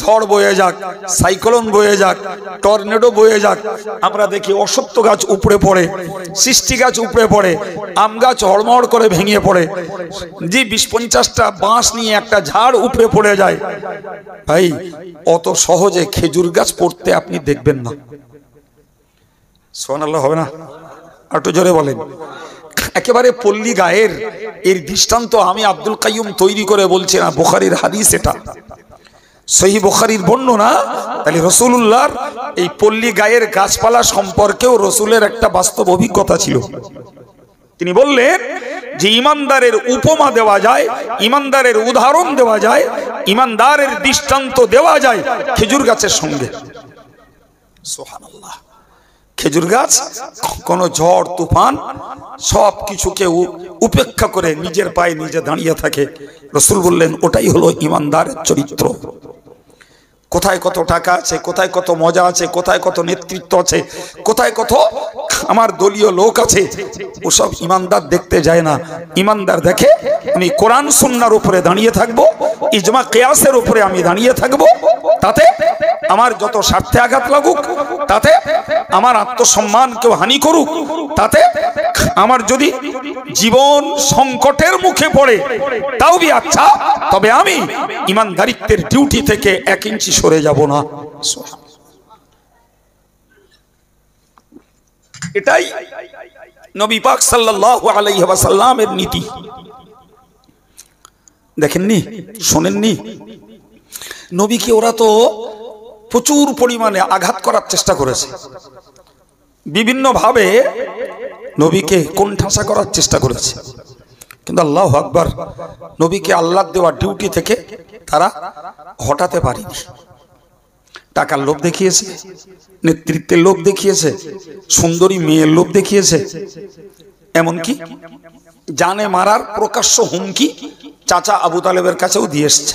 ঝড় বয়ে যাক, সাইক্লোন বয়ে যাক, টর্নেডো বয়ে যাক, আমরা দেখি অসত্য গাছ উপড়ে পড়ে, সৃষ্টি গাছ উপড়ে পড়ে, আম গাছ হড়মড় করে ভেঙে পড়ে, যে 20-50টা বাঁশ নিয়ে একটা ঝাড় উপড়ে পড়ে যায়। ভাই অত সহজে খেজুর গাছ পড়তে আপনি দেখবেন না। সুবহানাল্লাহ হবে না? একটু জোরে বলেন। একেবারে পল্লী গায়ের এর দৃষ্টান্ত আমি আব্দুল কাইয়ুম তৈরি করে বলছি না, বুখারীর হাদিস, এটা সহিহ বুখারীর বর্ণনা। তাহলে রাসূলুল্লাহর এই পল্লী গায়ের গাছপালা সম্পর্কেও রাসূলের একটা বাস্তব অভিজ্ঞতা ছিল। তিনি বললেন যে ইমানদারের উপমা দেওয়া যায়, ইমানদারের উদাহরণ দেওয়া যায়, ইমানদারের দৃষ্টান্ত দেওয়া যায় খেজুর গাছের সঙ্গে। সুবহানাল্লাহ। খেজুর গাছ কোন ঝড় তুফান সব কিছুকে উপেক্ষা করে নিজের পায়ে নিজে দাঁড়িয়ে থাকে। রাসূল বললেন ওটাই হলো ইমানদারের চরিত্র। কোথায় কত টাকা আছে, কোথায় কত মজা আছে, কোথায় কত নেতৃত্ব আছে, কোথায় কত আমার দলীয় লোক আছে, ওসব ইমানদার দেখতে যায় না। ইমানদার দেখে আমি কোরআন সুন্নাহর উপরে দাঁড়িয়ে থাকবো, ইজমা কিয়াসের উপরে আমি দাঁড়িয়ে থাকবো, তাতে আমার যত স্বার্থে আঘাত লাগুক, তাতে আমার আত্মসম্মান কেউ হানি করুক, তাতে আমার যদি জীবন সংকটের মুখে পড়ে তাও বি আচ্ছা, তবে আমি ইমানদারিত্বের ডিউটি থেকে 1 ইঞ্চি সরে যাব না। এটাই নবী পাক সাল্লাল্লাহু আলাইহি ওয়াসাল্লামের নীতি। দেখেননি, শোনেননি? নবীকে ওরা তো প্রচুর পরিমাণে আঘাত করার চেষ্টা করেছে, বিভিন্ন ভাবে নবীকে কোণঠাসা করার চেষ্টা করেছে, কিন্তু আল্লাহু আকবার, নবীকে আল্লাহর দেওয়া ডিউটি থেকে তারা হটাতে পারেনি। টাকার লোভ দেখিয়েছে, নেতৃত্বের লোভ দেখিয়েছে, সুন্দরী মেয়ের লোভ দেখিয়েছে, এমনকি জানে মারার প্রকাশ্য হুমকি চাচা আবু তালেবের কাছেও দিয়ে এসছে।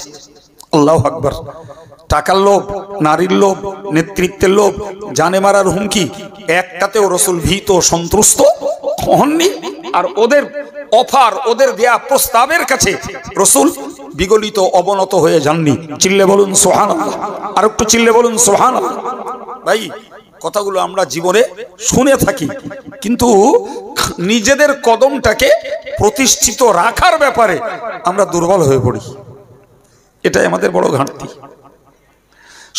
আল্লাহু আকবার। টাকার লোভ, নারীর লোভ, নেতৃত্বের লোভ, জানে মারার হুমকি, একটাতেও রাসূল ভীত সন্ত্রস্ত হননি। আর ওদের অফার, ওদের দেয়া প্রস্তাবের কাছে রাসূল বিগলিত অবনত হয়ে যাননি। চিল্লে বলুন সুবহানাল্লাহ, আর একটু চিল্লে বলুন সুবহানাল্লাহ। ভাই কথাগুলো আমরা জীবনে শুনে থাকি, কিন্তু নিজেদের কদমটাকে প্রতিষ্ঠিত রাখার ব্যাপারে আমরা দুর্বল হয়ে পড়ি। এটাই আমাদের বড় ঘাটতি।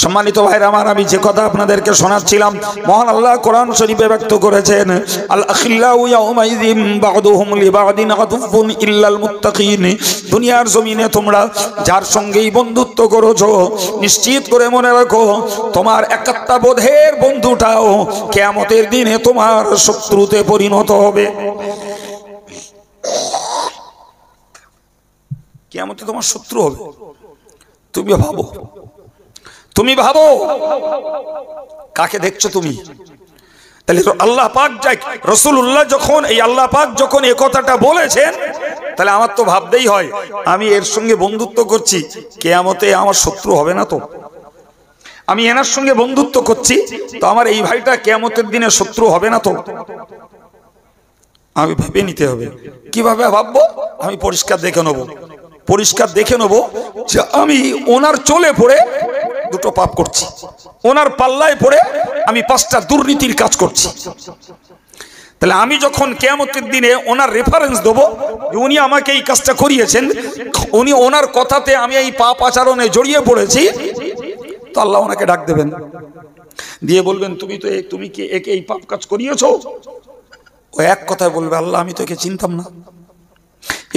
সম্মানিত ভাইরা আমার, আমি যে কথা আপনাদেরকে শোনাচ্ছিলাম, মহান আল্লাহ কোরআন শরীফে ব্যক্ত করেছেন, আল আখিল্লাউ ইয়াউমাইযিন বা'দুহুম লিবা'দিন আদুফুন ইল্লাল মুত্তাকিন। দুনিয়ার জমিনে তোমরা যার সঙ্গেই বন্ধুত্ব করেছো, নিশ্চিত করে মনে রাখো তোমার একাত্মতা বোধের বন্ধুটাও কিয়ামতের দিনে তোমার শত্রুতে পরিণত হবে। কিয়ামতে তোমার শত্রু হবে। তুমি ভাবো কাকে দেখছো তুমি? তাহলে আল্লাহ পাক, রাসূলুল্লাহ যখন এই আল্লাহ পাক যখন এই কথাটা বলেছেন, তাহলে আমার তো ভাবতেই হয় আমি এর সঙ্গে বন্ধুত্ব করছি, কিয়ামতে আমার শত্রু হবে না তো? আমি এনার সঙ্গে বন্ধুত্ব করছি, তো আমার এই ভাইটা কিয়ামতের দিনে শত্রু হবে না তো? আমি ভেবে নিতে হবে। কিভাবে ভাববো? আমি পরিষ্কার দেখে নেবো যে আমি ওনার চলে পড়ে দুটো পাপ করছি, ওনার পাল্লায় পড়ে আমি 5টা দুর্নীতির কাজ করছি। তাহলে আমি যখন কিয়ামতের দিনে ওনার রেফারেন্স দেবো যে উনি আমাকে এই কাজটা করিয়েছেন, উনি ওনার কথাতে আমি এই পাপ আচরণে জড়িয়ে পড়েছি, তো আল্লাহ ওনাকে ডাক দেবেন, দিয়ে বলবেন তুমি কি একে এই পাপ কাজ করিয়েছো? ও এক কথায় বলবে, আল্লাহ আমি তো একে চিনতাম না,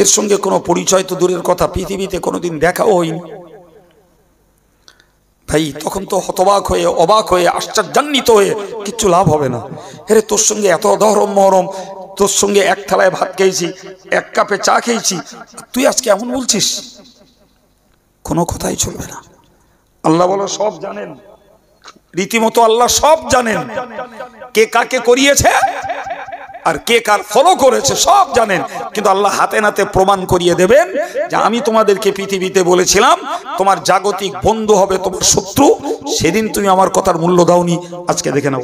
এর সঙ্গে কোনো পরিচয় তো দূরের কথা, পৃথিবীতে কোনোদিন দেখাও হয়নি। ভাই তখন তো হতবাক হয়ে, অবাক হয়ে, আশ্চর্যান্বিত হয়ে কিচ্ছু লাভ হবে না। হেরে তোর সঙ্গে এত দহরম মহরম, তোর সঙ্গে এক থালায় ভাত খেয়েছি, 1 কাপে চা খেয়েছি, তুই আজকে এমন বলছিস? কোনো কথাই চলবে না। আল্লাহ বলো সব জানেন, রীতিমতো আল্লাহ সব জানেন, কে কাকে করিয়েছে আর কে কার ফলো করেছে সব জানেন, কিন্তু আল্লাহ হাতে নাতে প্রমাণ করিয়ে দেবেন যে আমি তোমাদেরকে পৃথিবীতে বলেছিলাম তোমার জাগতিক বন্ধু হবে তোমার শত্রু, সেদিন তুমি আমার কথার মূল্য দাওনি, আজকে দেখে নাও,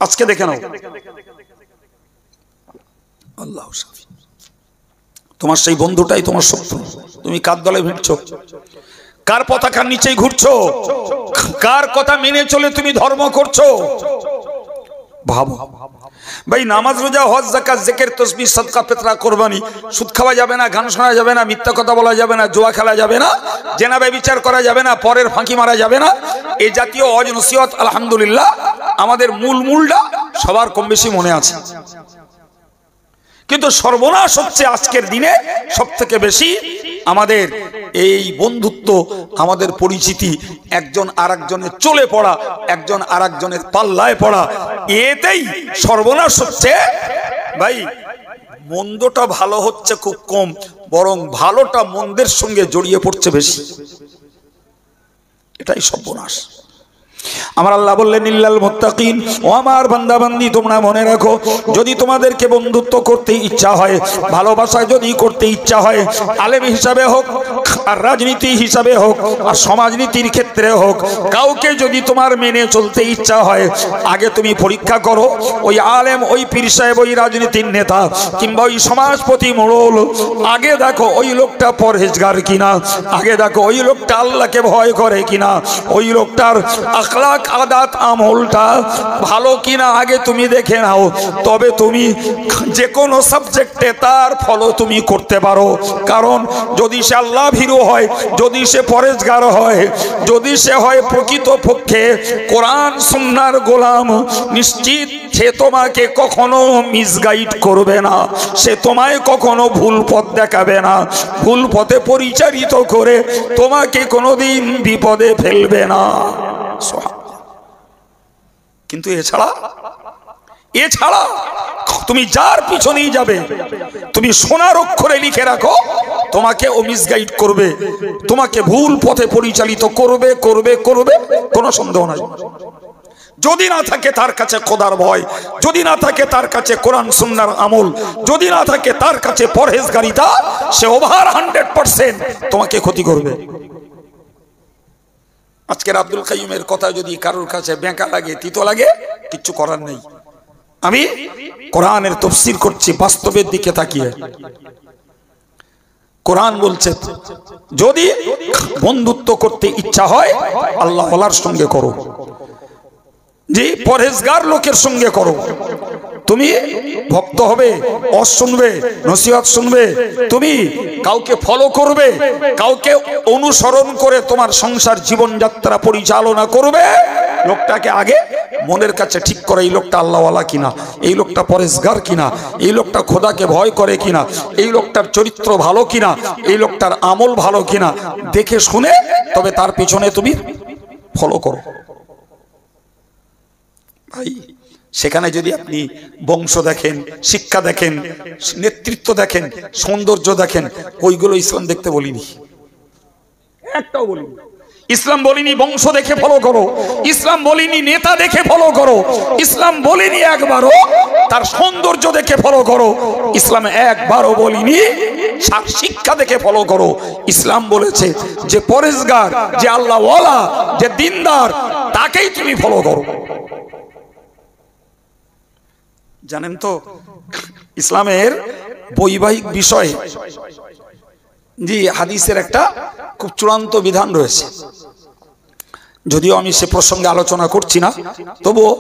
আজকে দেখে নাও। আল্লাহ তোমার সেই বন্ধুটাই তোমার শত্রু। তুমি কার দলে ভিড়ছো? কার পতাকার নিচেই ঘুরছো? কার কথা মেনে চলে তুমি ধর্ম করছো? ভাবো ভাই। নামাজ, রোজা, হজ, যাকাত, জিকির, তাসবিহ, সাদকা, ফিতরা, কুরবানি, সুদ খাওয়া যাবে না, গান শোনা যাবে না, মিথ্যা কথা বলা যাবে না, জুয়া খেলা যাবে না, জেনা ব্যভিচার করা যাবে না, পরের ফাঁকি মারা যাবে না, এই জাতীয় ওয়াজ নসিহত আলহামদুলিল্লাহ আমাদের মূলটা সবার কম বেশি মনে আছে। কিন্তু সর্বনাশ হচ্ছে আজকের দিনে সবথেকে বেশি আমাদের এই বন্ধুত্ব, আমাদের পরিচিতি, একজন আরেকজনের চলে পড়া, একজন আরেকজনের পাল্লায় পড়া, এতেই সর্বনাশ হচ্ছে ভাই। মন্দটা ভালো হচ্ছে খুব কম, বরং ভালোটা মন্দের সঙ্গে জড়িয়ে পড়ছে বেশি। এটাই সর্বনাশ। আমার আল্লাহ বললেন ইল্লাল মুত্তাকিন, ও আমার বান্দা বান্দি তোমরা মনে রাখো, যদি তোমাদেরকে বন্ধুত্ব করতে ইচ্ছা হয়, ভালোবাসা যদি করতে ইচ্ছা হয়, আলেম হিসাবে হোক আর রাজনীতি হিসাবে হোক আর সমাজনীতির ক্ষেত্রে হোক, কাউকে যদি তোমার মেনে চলতে ইচ্ছা হয়, আগে তুমি পরীক্ষা করো ওই আলেম, ওই পীর সাহেব, ওই রাজনীতির নেতা কিংবা ওই সমাজপতি মোড়ল, আগে দেখো ওই লোকটা পরহেজগার কিনা, আগে দেখো ওই লোকটা আল্লাহকে ভয় করে কিনা, ওই লোকটার আখলাক আদাত আমলটা ভালো কিনা আগে তুমি দেখে নাও। তবে তুমি যে কোনো সাবজেক্টে তার ফলো তুমি করতে পারো। কারণ যদি সে আল্লাহ ভীরু হয়, যদি সে পরেজগার হয়, যদি সে হয় প্রকৃত পক্ষে কোরআন সুন্নাহর গোলাম, নিশ্চিত সে তোমাকে কখনো মিসগাইড করবে না, সে তোমায় কখনো ভুল পথ দেখাবে না, ভুল পথে পরিচালিত করে তোমাকে কোনোদিন বিপদে ফেলবে না। কিন্তু এছাড়া তুমি যার পিছনেই যাবে, তুমি সোনার অক্ষরে লিখে রাখো, তোমাকে ও মিসগাইড করবে, তোমাকে ভুল পথে পরিচালিত করবে করবে করবে, কোনো সন্দেহ নাই। যদি না থাকে তার কাছে খোদার ভয়, যদি না থাকে তার কাছে কোরআন সুন্নাহর আমল, যদি না থাকে তার কাছে পরহেজগারিতা, সে ওভার 100% তোমাকে ক্ষতি করবে। আজকের আব্দুল কাইয়ুমের কথা যদি কারোর কাছে বেঁকা লাগে, তিতো লাগে, কিচ্ছু করার নেই। আমি কোরআনের তাফসীর করছি বাস্তবের দিকে তাকিয়ে। কোরআন বলছে যদি বন্ধুত্ব করতে ইচ্ছা হয় আল্লাহ ওয়ালার সঙ্গে করো, জি পরহেজগার লোকের সঙ্গে করো। তুমি ভক্ত হবে, ওয়াজ শুনবে, নসিহত শুনবে, তুমি কাউকে ফলো করবে, কাউকে অনুসরণ করে তোমার সংসার জীবনযাত্রা পরিচালনা করবে, লোকটাকে আগে মনের কাছে ঠিক করে এই লোকটা আল্লাহওয়ালা কিনা, এই লোকটা পরহেজগার কিনা, এই লোকটা খোদাকে ভয় করে কিনা, এই লোকটার চরিত্র ভালো কিনা, এই লোকটার আমল ভালো কিনা, দেখে শুনে তবে তার পিছনে তুমি ফলো করো। ভাই সেখানে যদি আপনি বংশ দেখেন, শিক্ষা দেখেন, নেতৃত্ব দেখেন, সৌন্দর্য দেখেন, ওইগুলো ইসলাম দেখতে বলিনি, একটাও বলিনি। ইসলাম বলিনি বংশ দেখে ফলো করো, ইসলাম বলিনি নেতা দেখে ফলো করো, ইসলাম বলিনি একবারও তার সৌন্দর্য দেখে ফলো করো, ইসলাম একবারও বলিনি শিক্ষা দেখে ফলো করো। ইসলাম বলেছে যে পরেজগার, যে আল্লাহওয়ালা, যে দিনদার, তাকেই তুমি ফলো করো। জানেন তো ইসলামের বৈবাহিক বিষয়ে জি হাদিসের একটা খুব চূড়ান্ত বিধান রয়েছে, যদিও আমি সে প্রসঙ্গে আলোচনা করছি না, তবুও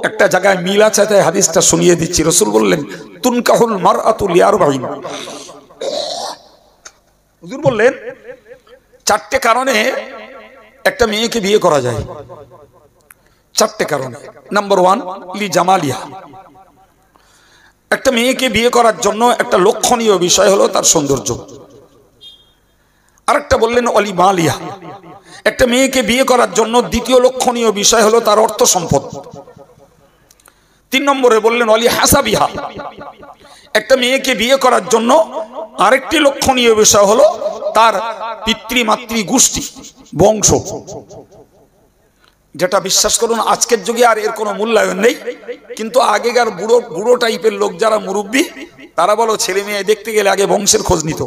একটা জায়গায় মিল আছে, তাই হাদিসটা শুনিয়ে দিচ্ছি। রাসূল বললেন তুনকাহুল মারআতু লিআরবাইন, হুজুর বললেন 4টে কারণে একটা মেয়েকে বিয়ে করা যায়, 4টে কারণে। নাম্বার 1 লি জামালিহা, একটা মেয়েকে বিয়ে করার জন্য একটা লক্ষণীয় বিষয় হলো তার সৌন্দর্য। আরেকটা বললেন অলি মালিয়া, একটা মেয়েকে বিয়ে করার জন্য দ্বিতীয় লক্ষণীয় বিষয় হলো তার অর্থ সম্পদ। 3 নম্বরে বললেন অলি হাসাবিহা, একটা মেয়েকে বিয়ে করার জন্য আরেকটি লক্ষণীয় বিষয় হলো তার পিতৃমাতৃ গোষ্ঠী, বংশ। যেটা বিশ্বাস করুন আজকের যুগে আর এর কোনো মূল্যায়ন নেই, কিন্তু আগেকার বুড়ো বুড়ো টাইপের লোক যারা মুরব্বী, তারা বলো ছেলে মেয়ে দেখতে গেলে আগে বংশের খোঁজ নিত।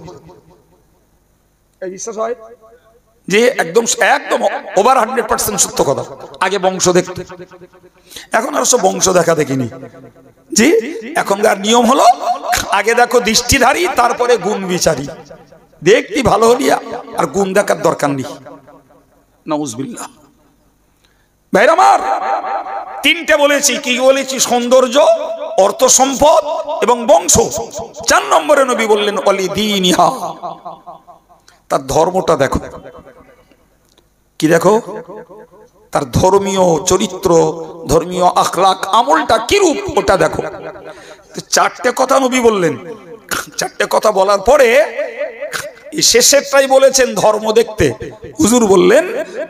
বিশ্বাস হয় যে একদম একদম ওভার 100% সত্য কথা, আগে বংশ দেখতে। এখন আর সব বংশ দেখা দেখিনি, জি এখনকার নিয়ম হলো আগে দেখো দৃষ্টিধারী, তারপরে গুণ বিচারী। দেখতে ভালো হলিয়া আর গুণ দেখার দরকার নেই। নাউজুবিল্লাহ। ভাইরা আমার, তিনটে বলেছি, কি বলেছি? সৌন্দর্য, অর্থ সম্পদ এবং বংশ। 4 নম্বরে নবী বললেন অলি দীনিহা, তার ধর্মটা দেখো। কি দেখো? তার ধর্মীয় চরিত্র, ধর্মীয় আখলাক, আমলটা কিরূপ ওটা দেখো। 4টে কথা নবী বললেন। 4টে কথা বলার পরে শেষেরটাই বলেছেন ধর্ম দেখতে। হুজুর বললেন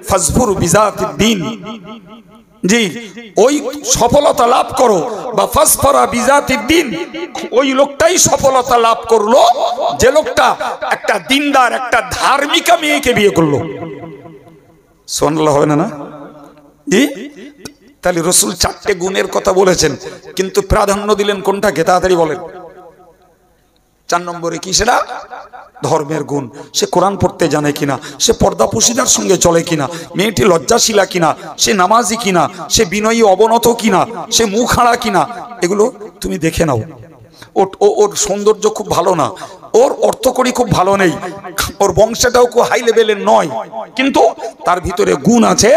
ফাজফুর বিজাতিদ দ্বীন, জি ওই সফলতা লাভ করো, বা ফাসফারা বিজাতিদ দ্বীন, ওই লোকটাই সফলতা লাভ করলো যে লোকটা একটা দিনদার, একটা ধার্মিকা মেয়েকে বিয়ে করলো। সুবহানাল্লাহ হবে না? জি। তাহলে রাসূল 4টে গুণের কথা বলেছেন, কিন্তু প্রাধান্য দিলেন কোনটাকে? তাড়াতাড়ি বলেন। 4 নম্বরে কি? সেটা ধর্মের গুণ। সে কোরআন পড়তে জানে কিনা, সে পর্দাপোশিদার সঙ্গে চলে কিনা, মেয়েটি লজ্জাশীলা কিনা, সে নামাজি কিনা, সে বিনয়ী অবনত কিনা, সে মুখ হারা কিনা, এগুলো তুমি দেখে নাও। ওর সৌন্দর্য খুব ভালো না, ওর অর্থকড়ি খুব ভালো নেই, ওর বংশটাও খুব হাই লেভেলের নয়, কিন্তু তার ভিতরে গুণ আছে।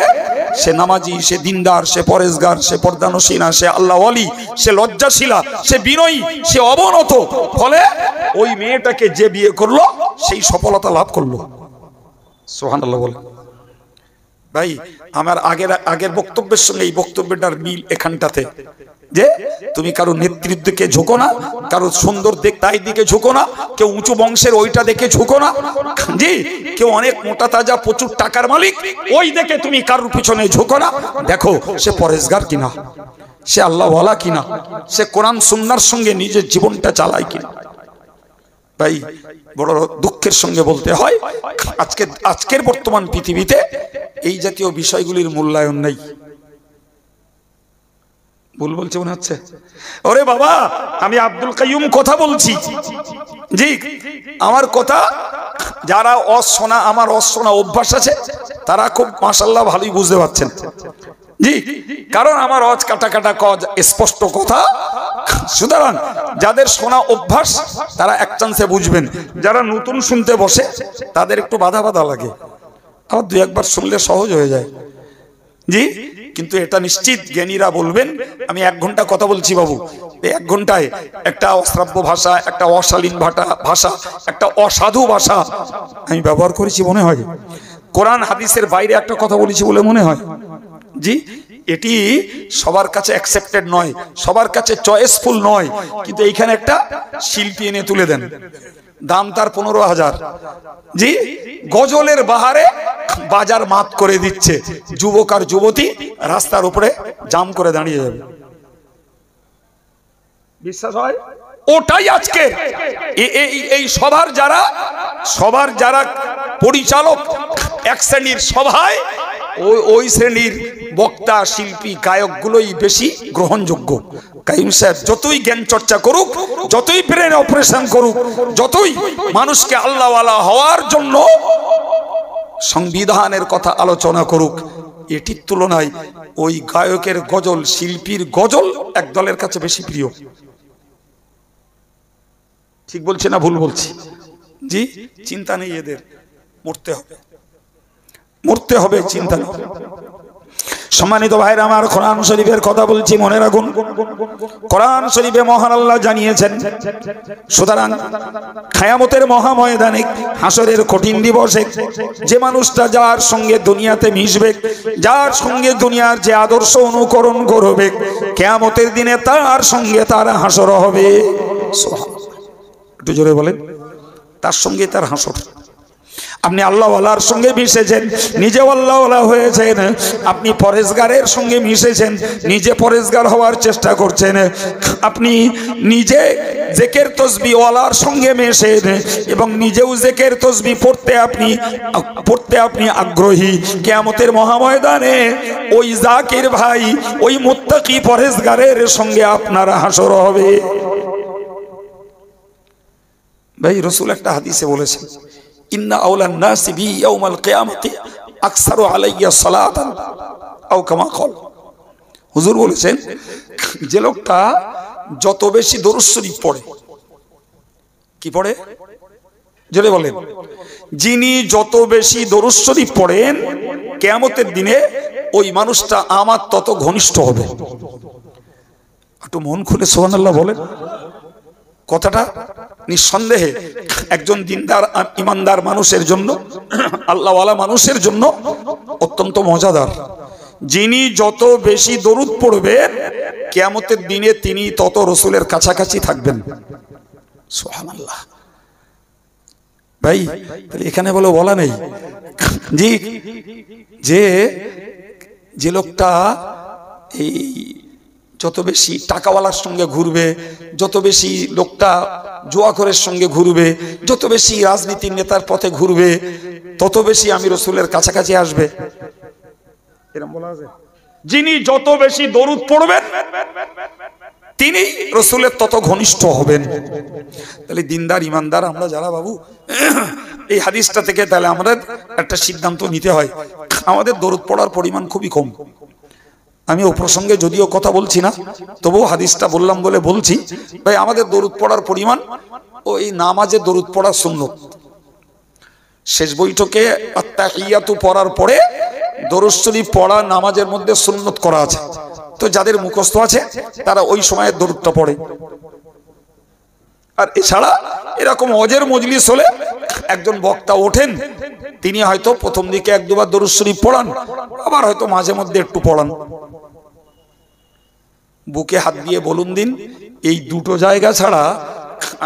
সে নামাজি, সে দিনদার, সে পরেশগার, সে পর্দানসীনা, সে আল্লাহ ওয়ালি, সে লজ্জাশীলা, সে বিনয়ী, সে অবনত। ফলে ওই মেয়েটাকে যে বিয়ে করলো সেই সফলতা লাভ করলো। সুবহানাল্লাহ বলে। ভাই আমার আগের বক্তব্যের সঙ্গে এই বক্তব্যটার মিল এখানটাতে, যে তুমি কারো নেতৃত্বকে ঝুঁকো না, কারো সুন্দর তাই দিকে ঝুঁকো না, কেউ উঁচু বংশের ওইটা দেখে ঝুঁকো না, জি কেউ অনেক মোটা তাজা প্রচুর টাকার মালিক ওই দেখে তুমি কারোর পিছনে ঝুঁকো না। দেখো সে পরেশগার কিনা, সে আল্লাহ ওয়ালা কিনা, সে কোরআন সুন্নাহর সঙ্গে নিজের জীবনটা চালায় কিনা। ভাই বড় দুঃখের সঙ্গে বলতে হয়, আজকের বর্তমান পৃথিবীতে এই জাতীয় বিষয়গুলির মূল্যায়ন নেই। ভুল বলছে মনে হচ্ছে? ওরে বাবা, আমি আব্দুল কাইয়ুম কথা বলছি, জি আমার কথা যারা অশোনা, আমার অশোনা অভ্যাস আছে, তারা খুব মাশাআল্লাহ ভালোই বুঝতে পারছেন, জি কারণ আমার অজ কাটা কাটা কজ স্পষ্ট কথা। সুতরাং যাদের শোনা অভ্যাস তারা এক চান্সে বুঝবেন, যারা নতুন শুনতে বসে তাদের একটু বাধা বাধা লাগে, আবার 2-1 বার শুনলে সহজ হয়ে যায়, জি কিন্তু এটা নিশ্চিত জ্ঞানীরা বলবেন। আমি 1 ঘন্টা কথা বলছি বাবু, এই 1 ঘন্টায় একটা অশ্রাব্য ভাষা, একটা অশালীন ভাষা, একটা অসাধু ভাষা আমি ব্যবহার করেছি মনে হয়, কোরআন হাদিসের বাইরে একটা কথা বলেছি বলে মনে হয়, জি এটি সবার কাছে অ্যাকসেপ্টেড নয়, সবার কাছে চয়েসফুল নয়, কিন্তু এইখানে একটা শিল্পী এনে তুলে দেন, দাম তার 15,000, জি গজলের বাহারে বাজার মাত করে দিচ্ছে, যুবক আর যুবতী রাস্তার উপরে জাম করে দাঁড়িয়ে যাবে। বিশ্বাস হয়? ওটাই আজকে এই সবার যারা পরিচালক, এক শ্রেণীর সভায় ওই শ্রেণীর বক্তা, শিল্পী, গায়কগুলোই বেশি গ্রহণযোগ্য। কাইয়ুম সাহেব যতই জ্ঞান চর্চা করুক, যতই ব্রেন অপারেশন করুক, যতই মানুষকে আল্লাহওয়ালা হওয়ার জন্য সংবিধানের কথা আলোচনা করুক, এটির তুলনায় ওই গায়কের গজল, শিল্পীর গজল এক দলের কাছে বেশি প্রিয়। ঠিক বলছি না ভুল বলছি? জি চিন্তা নেই, এদের মরতে হবে, চিন্তা নেই। সম্মানিত ভাইরা আমার, কোরআন শরীফের কথা বলছি, মনে রাখুন কোরআন শরীফে মহান আল্লাহ জানিয়েছেন, সুতরাং কিয়ামতের মহা ময়দানে, হাসরের কঠিন দিবসে যে মানুষটা যার সঙ্গে দুনিয়াতে মিশবে, যার সঙ্গে দুনিয়ার যে আদর্শ অনুকরণ করবে, কিয়ামতের দিনে তার সঙ্গে তার হাসর হবে। একটু জোরে বলেন, তার সঙ্গে তার হাসর। আপনি আল্লাহওয়ালার সঙ্গে মিশেছেন, নিজে আল্লাহওয়ালা হয়েছেন, আপনি পরেশগারের সঙ্গে মিশেছেন, নিজে পরেশগার হওয়ার চেষ্টা করছেন, আপনি নিজে জিকির তসবিহ ওয়ালার সঙ্গে মেশেন এবং নিজেও জিকির তসবিহ পড়তে আপনি আগ্রহী। কিয়ামতের মহাময়দানে ওই জাকির ভাই, ওই মুত্তাকি পরেশগারের সঙ্গে আপনার হাসর হবে। ভাই রাসূল একটা হাদিসে বলেছেন, ইন্না আওলান নাসি বি ইয়াউমাল কিয়ামতি আকসারু আলাইয়া সালাতান আও কামা ক্বাল। হুজুর বলেছেন, যে লোকটা যত বেশি দরুদ শরীফ পড়ে, কি পড়ে? জোরে বলেন। যিনি যত বেশি দরুদ শরীফ পড়েন কিয়ামতের দিনে ওই মানুষটা আমার তত ঘনিষ্ঠ হবে। একটু মন খুলে সুবহানাল্লাহ বলেন। কথাটা নিঃসন্দেহে একজন দিনদার ইমানদার মানুষের জন্য, আল্লাহওয়ালা মানুষের জন্য অত্যন্ত মজাদার। যিনি যত বেশি দরুদ পড়বেন কিয়ামতের দিনে তিনি তত রসুলের কাছাকাছি থাকবেন। সুবহানাল্লাহ। ভাই এখানে বলা নেই জি, যে লোকটা এই যত বেশি টাকাওয়ালার সঙ্গে ঘুরবে, যত বেশি লোকটা জুয়াখোরের সঙ্গে ঘুরবে, যত বেশি রাজনীতির নেতার পথে ঘুরবে, তত বেশি আমি রসুলের কাছাকাছি আসবে, এরকম বলা আছে। যিনি যত বেশি দরুদ পড়বেন তিনি রসুলের তত ঘনিষ্ঠ হবেন। তাহলে দিনদার ইমানদার আমরা যারা বাবু, এই হাদিসটা থেকে তাহলে আমাদের একটা সিদ্ধান্ত নিতে হয়, আমাদের দরুদ পড়ার পরিমাণ খুবই কম। আমি ও প্রসঙ্গে যদিও কথা বলছি না, তবুও হাদিসটা বললাম বলে বলছি। ভাই আমাদের দরুদ পড়ার পরিমাণ ওই নামাজে দরুদ পড়া সুন্নত। শেষ বৈঠকে আত্তাহিয়াতু পড়ার পরে দরুদ শরীফ পড়া নামাজের মধ্যে সুন্নত করা আছে। তো যাদের মুখস্থ আছে তারা ওই সময়ের দরুদটা পড়ে। আর এছাড়া এরকম ওয়াজের মজলিস হলে একজন বক্তা ওঠেন, তিনি হয়তো প্রথম দিকে এক দুবার দরুদ শরীফ পড়ান, আবার হয়তো মাঝে মধ্যে একটু পড়ান। বুকে হাত দিয়ে বলুন দিন, এই দুটো জায়গা ছাড়া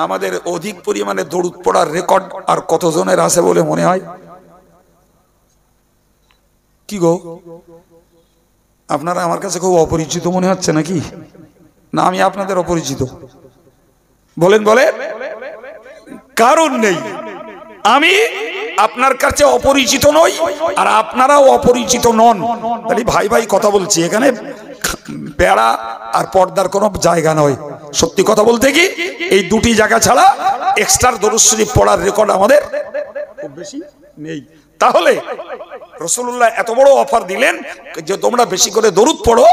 আমাদের অধিক পরিমাণে দরুদ পড়ার রেকর্ড আর কতজনের আছে বলে মনে হয়? কি গো, আপনারা আমার কাছে খুব অপরিচিত মনে হচ্ছে নাকি? না আমি আপনাদের অপরিচিত? বলেন বলেন। কারণ নেই, আমি আপনার কাছে অপরিচিত নই আর আপনারাও অপরিচিত নন। তাহলে ভাই ভাই কথা বলছি, এখানে বেড়া আর পর্দার কোনো জায়গা নয়। সত্যি কথা বলতে কি, এই দুটি জায়গা ছাড়া এক্সট্রা দরুদ শরীফ পড়ার রেকর্ড আমাদের খুব বেশি নেই। তাহলে রাসূলুল্লাহ এত বড় অফার দিলেন যে তোমরা বেশি করে দরুদ পড়ো,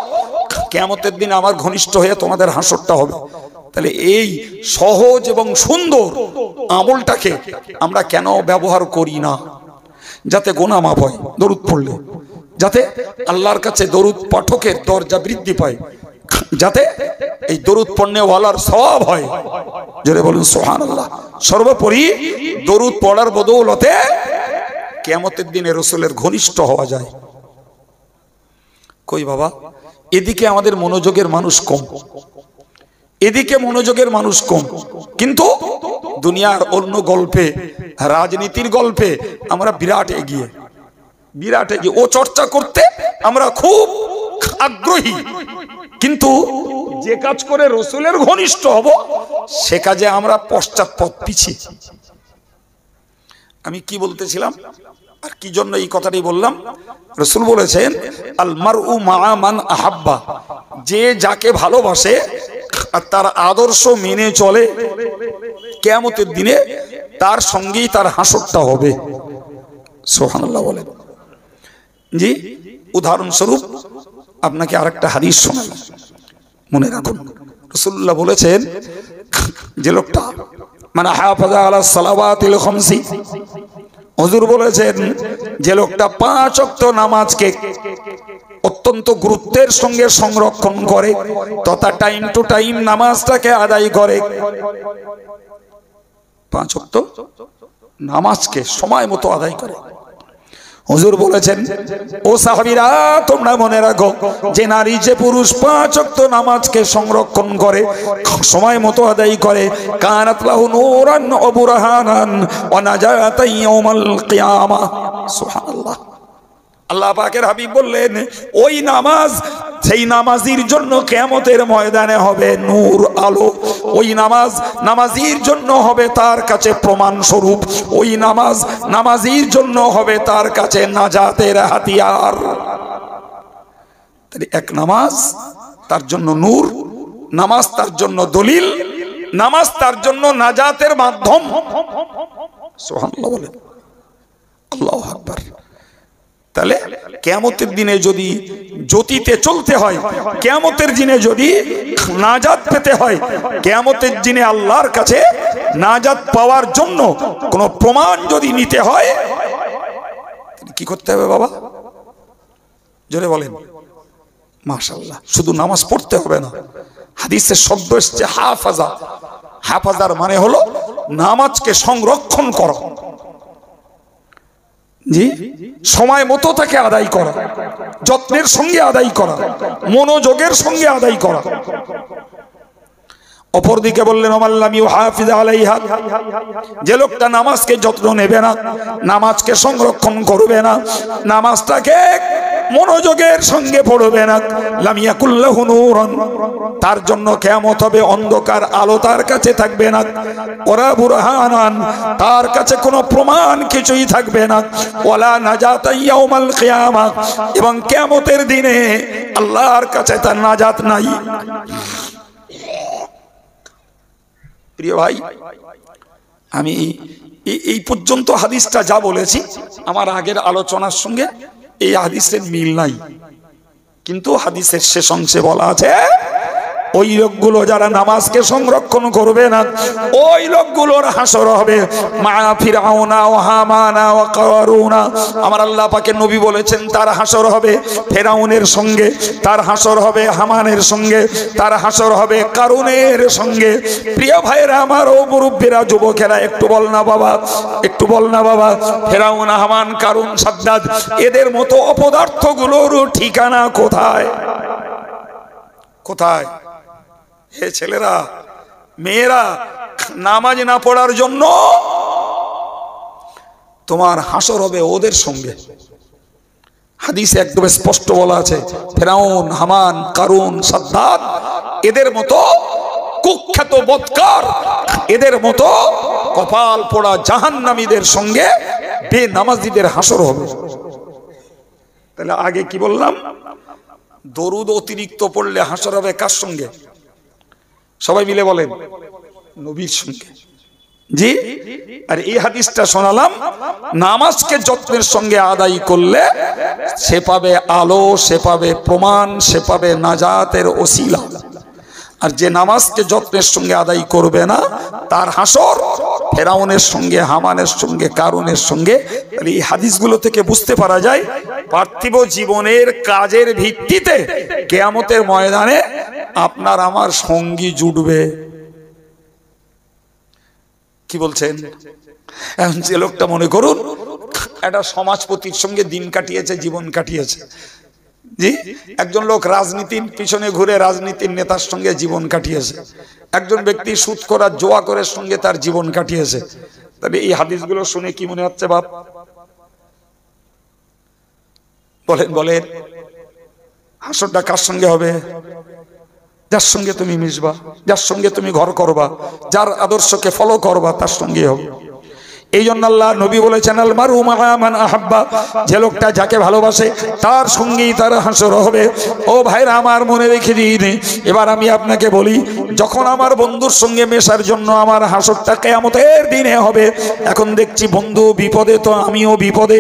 কিয়ামতের দিন আমার ঘনিষ্ঠ হয়ে তোমাদের হাসরটা হবে। তাহলে এই সহজ এবং সুন্দর আমলটাকে আমরা কেন ব্যবহার করি না? যাতে গুনাহ মাফ হয় দরুদ পড়লে, যাতে আল্লাহর কাছে দরুদ পাঠকের দরজা বৃদ্ধি পায়, যাতে এই দরুদ পড়নেওয়ালার সওয়াব হয়। জোরে বলুন সুবহানাল্লাহ। সর্বোপরি দরুদ পড়ার বদৌলতে কিয়ামতের দিনে রাসূলের ঘনিষ্ঠ হওয়া যায়। কই বাবা, এদিকে আমাদের মনোযোগের মানুষ কম, এদিকে মনোযোগের মানুষ কম, কিন্তু দুনিয়ার অন্য গল্পে, রাজনীতির গল্পে আমরা বিরাট এগিয়ে, বিরাট এগিয়ে। ও চর্চা করতে আমরা খুব আগ্রহী, কিন্তু যে কাজ করে রাসূলের ঘনিষ্ঠ হব সে কাজে আমরা পশ্চাৎপদ, পিছিয়ে। আমি কি বলতেছিলাম আর কি জন্য এই কথাটি বললাম? রাসূল বলেছেন আল মারউ মা মান আহাব্বা, যে যাকে ভালোবাসে আর তার আদর্শ মেনে চলে, কিয়ামতের দিনে তার সঙ্গেই তার হাসরটা হবে। সুবহানাল্লাহ বলেন। জি, উদাহরণস্বরূপ আপনাকে আরেকটা হাদিস শোনাই, মনে রাখুন। রাসূলুল্লাহ বলেছেন যে লোকটা মানে হাফাজা আলা সালাওয়াতিল খামসি, হুজুর বলেছেন যে লোকটা 5 ওয়াক্ত নামাজকে অত্যন্ত গুরুত্বের সঙ্গে সংরক্ষণ করে তথা টাইম টু টাইম নামাজটাকে আদায় করে, 5 ওয়াক্ত নামাজকে সময় মতো আদায় করে। হুজুর বলেছেন ও সাহাবীরা তোমরা মনে রাখো যে নারী যে পুরুষ 5 ওয়াক্ত নামাজকে সংরক্ষণ করে, সময় মতো আদায় করে, কানাত লাহু নূরান ওয়া বুরহানান ওয়া নাজাতান ইয়াউমাল কিয়ামা। সুবহানাল্লাহ। আল্লাহ পাকের হাবিব বললেন ওই নামাজ, সেই নামাজির জন্য কিয়ামতের ময়দানে হবে নূর, আলো। ওই নামাজ নামাজির জন্য হবে তার কাছে প্রমাণ স্বরূপ। ওই নামাজ নামাজির জন্য হবে তার কাছে নাজাতের হাতিয়ার। তাহলে এক নামাজ তার জন্য নূর, নামাজ তার জন্য দলিল, নামাজ তার জন্য নাজাতের মাধ্যম। সুবহানাল্লাহ বলেন। আল্লাহু আকবার। তাহলে কিয়ামতের দিনে যদি জ্যোতিতে চলতে হয়, কিয়ামতের দিনে যদি নাজাত পেতে হয়, কিয়ামতের দিনে আল্লাহর কাছে নাজাত পাওয়ার জন্য কোন প্রমাণ যদি নিতে হয়, কি করতে হবে বাবা? জোরে বলেন মাশাআল্লাহ। শুধু নামাজ পড়তে হবে না, হাদিসের শব্দ এসছে হাফাজা। হাফাজার মানে হলো নামাজকে সংরক্ষণ করা, জি, সময় মতো তাকে আদায় করা, যত্নের সঙ্গে আদায় করা, মনোযোগের সঙ্গে আদায় করা। অপরদিকে বললেন ওমাল্লাম ইউহাফিজ আলাইহা, যে লোকটা নামাজকে যত্ন নেবে না, নামাজকে সংরক্ষণ করবে না, নামাজটাকে মনোযোগের সঙ্গে পড়বে না, লাম ইয়াকুল্লাহু নূরান, তার জন্য কিয়ামত হবে অন্ধকার, আলো তার কাছে থাকবে না, ওরা বুরহানান, তার কাছে কোনো প্রমাণ কিছুই থাকবে না, ওয়ালা নাজাতা ইয়াউমাল কিয়ামাহ, এবং কিয়ামতের দিনে আল্লাহর কাছে তার নাজাত নাই। প্রিয় ভাই, আমি এই পর্যন্ত হাদিসটা যা বলেছি আমার আগের আলোচনার সঙ্গে এই হাদিসের মিল নাই, কিন্তু হাদিসের শেষ অংশে বলা আছে ওই লোকগুলো যারা নামাজকে সংরক্ষণ করবে না, ওই লোকগুলোর হাসর হবে মা ফিরাউনা ওয়া হামানা ওয়া কারুনা। আমার আল্লাহ পাকের নবী বলেছেন তার হাসর হবে ফেরাউনের সঙ্গে, তার হাসর হবে হামানের সঙ্গে, তার হাসর হবে কারুনের সঙ্গে। প্রিয় ভাইরা আমার, ও মুরব্বীরা, যুবকেরা, একটু বল না বাবা, একটু বল না বাবা, ফেরাউন, হামান, কারুন, সাদ্দাদ, এদের মতো অপদার্থগুলোর ঠিকানা কোথায়? কোথায়? হে ছেলেরা, মেয়েরা, নামাজ না পড়ার জন্য তোমার হাসর হবে ওদের সঙ্গে। হাদিসে একদম স্পষ্ট বলা আছে ফেরাউন, হামান, কারুন, সাদ্দাদ, এদের মতো কুখ্যাত বদকার, এদের মতো কপাল পোড়া জাহান্নামীদের সঙ্গে বেনামাজিদের হাসর হবে। তাহলে আগে কি বললাম? দরুদ অতিরিক্ত পড়লে হাসর হবে কার সঙ্গে? সবাই মিলে বলেন, নবীর সঙ্গে। জি, আর এই হাদিসটা শোনালাম, নামাজকে যত্নের সঙ্গে আদায় করলে সে পাবে আলো, সে পাবে প্রমাণ, সে পাবে নাজাতের ওসিলা। আর যে নামাজকে যত্নের সঙ্গে আদায় করবে না, তার হাসর ফেরাউনের সঙ্গে, হামানের সঙ্গে, কারুনের সঙ্গে। এই হাদিসগুলো থেকে বুঝতে পারা যায় পার্থিব জীবনের কাজের ভিত্তিতে কিয়ামতের ময়দানে আপনার আমার সঙ্গী জুটবে। কি বলছেন? এখন যে লোকটা মনে করুন একটা সমাজপতির সঙ্গে দিন কাটিয়েছে, জীবন কাটিয়েছে, জি, একজন লোক রাজনীতির পিছনে ঘুরে রাজনীতির নেতার সঙ্গে জীবন কাটিয়েছে, একজন ব্যক্তি সুদ করার জোয়া করে সঙ্গে তার জীবন কাটিয়েছে। তবে এই হাদিসগুলো শুনে কি মনে হচ্ছে বাপ? বলেন বলেন, হাসরটা কার সঙ্গে হবে? যার সঙ্গে তুমি মিশবা, যার সঙ্গে তুমি ঘর করবা, যার আদর্শকে ফলো করবা, তার সঙ্গে হবে। এই জন্য আল্লাহ নবী বলেছেন আল মারউ মা মান আহাব্বা, যে লোকটা যাকে ভালোবাসে তার সঙ্গেই তার হাসর হবে। ও ভাইরা আমার, মনে রেখে দিন। এবার আমি আপনাকে বলি, যখন আমার বন্ধুর সঙ্গে মেশার জন্য আমার হাসরটা কিয়ামতের দিনে হবে, এখন দেখছি বন্ধু বিপদে তো আমিও বিপদে,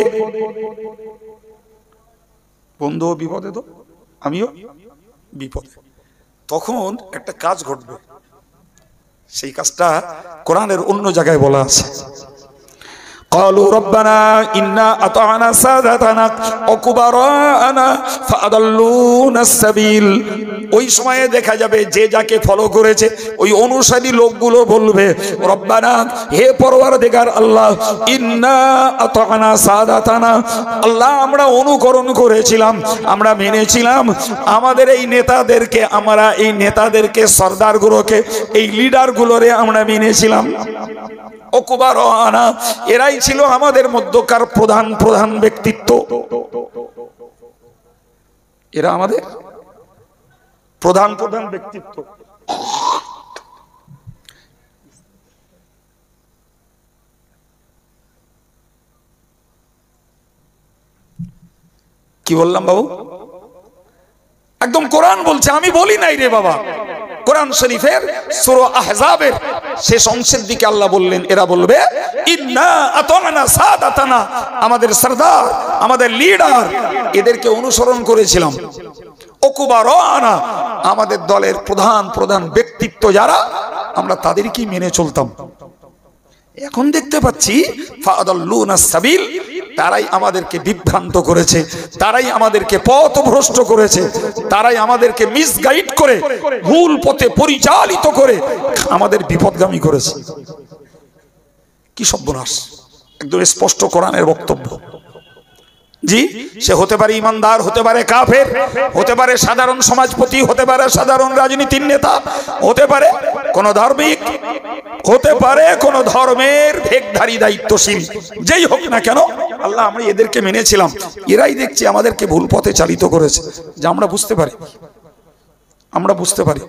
বন্ধুও বিপদে তো আমিও বিপদে। তখন একটা কাজ ঘটবে, সেই কাজটা কোরআনের অন্য জায়গায় বলা আছে। قالوا ربنا إنا أطعنا سادتنا وكبراءنا فأضلونا السبيل। ওই সময়ে দেখা যাবে যে যাকে ফলো করেছে ওই অনুসারী লোকগুলো বলবে, রব্বানা, হে পরওয়ারদিগার আল্লাহ, ইন্না আতানা সাদাতানা, আল্লাহ আমরা অনুকরণ করেছিলাম, আমরা মেনেছিলাম আমাদের এই নেতাদেরকে, আমরা এই নেতাদেরকে, সরদারগুলোকে, এই লিডারগুলোরে আমরা মেনেছিলাম। এরাই ছিল আমাদের মধ্যকার প্রধান প্রধান ব্যক্তিত্ব, এরা আমাদের প্রধান প্রধান ব্যক্তিত্ব। কি বললাম বাবু? একদম কোরআন বলছে, আমি বলি নাই রে বাবা। কোরআন শরীফের সূরা আহজাবের শেষ অংশের দিকে আল্লাহ বললেন, এরা বলবে ইন্না আতানা সাদাতানা, আমাদের সরদার, আমাদের লিডার, এদেরকে অনুসরণ করেছিলাম। ওকুবারানা, আমাদের দলের প্রধান প্রধান ব্যক্তিত্ব যারা, আমরা তাদেরকেই মেনে চলতাম। এখন দেখতে পাচ্ছি ফাদাল্লুনাস সাবিল, তারাই আমাদেরকে বিভ্রান্ত করেছে, তারাই আমাদেরকে পথভ্রষ্ট করেছে, তারাই আমাদেরকে মিসগাইড করে ভুল পথে পরিচালিত করে আমাদের বিপদগামী করেছে। কি সর্বনাশ! একদম স্পষ্ট কোরআনের বক্তব্য। জি, সে হতে পারে ইমানদার, হতে পারে কাফের, হতে পারে সাধারণ সমাজপতি, হতে পারে সাধারণ রাজনীতির নেতা, হতে পারে কোন ধার্মিক, হতে পারে কোন ধর্মের ভেকধারী দায়িত্বশীল, যেই হোক না কেন, আল্লাহ আমরা এদেরকে মেনেছিলাম, এরাই দেখছি আমাদেরকে ভুল পথে চালিত করেছে। যা আমরা বুঝতে পারি, আমরা বুঝতে পারি।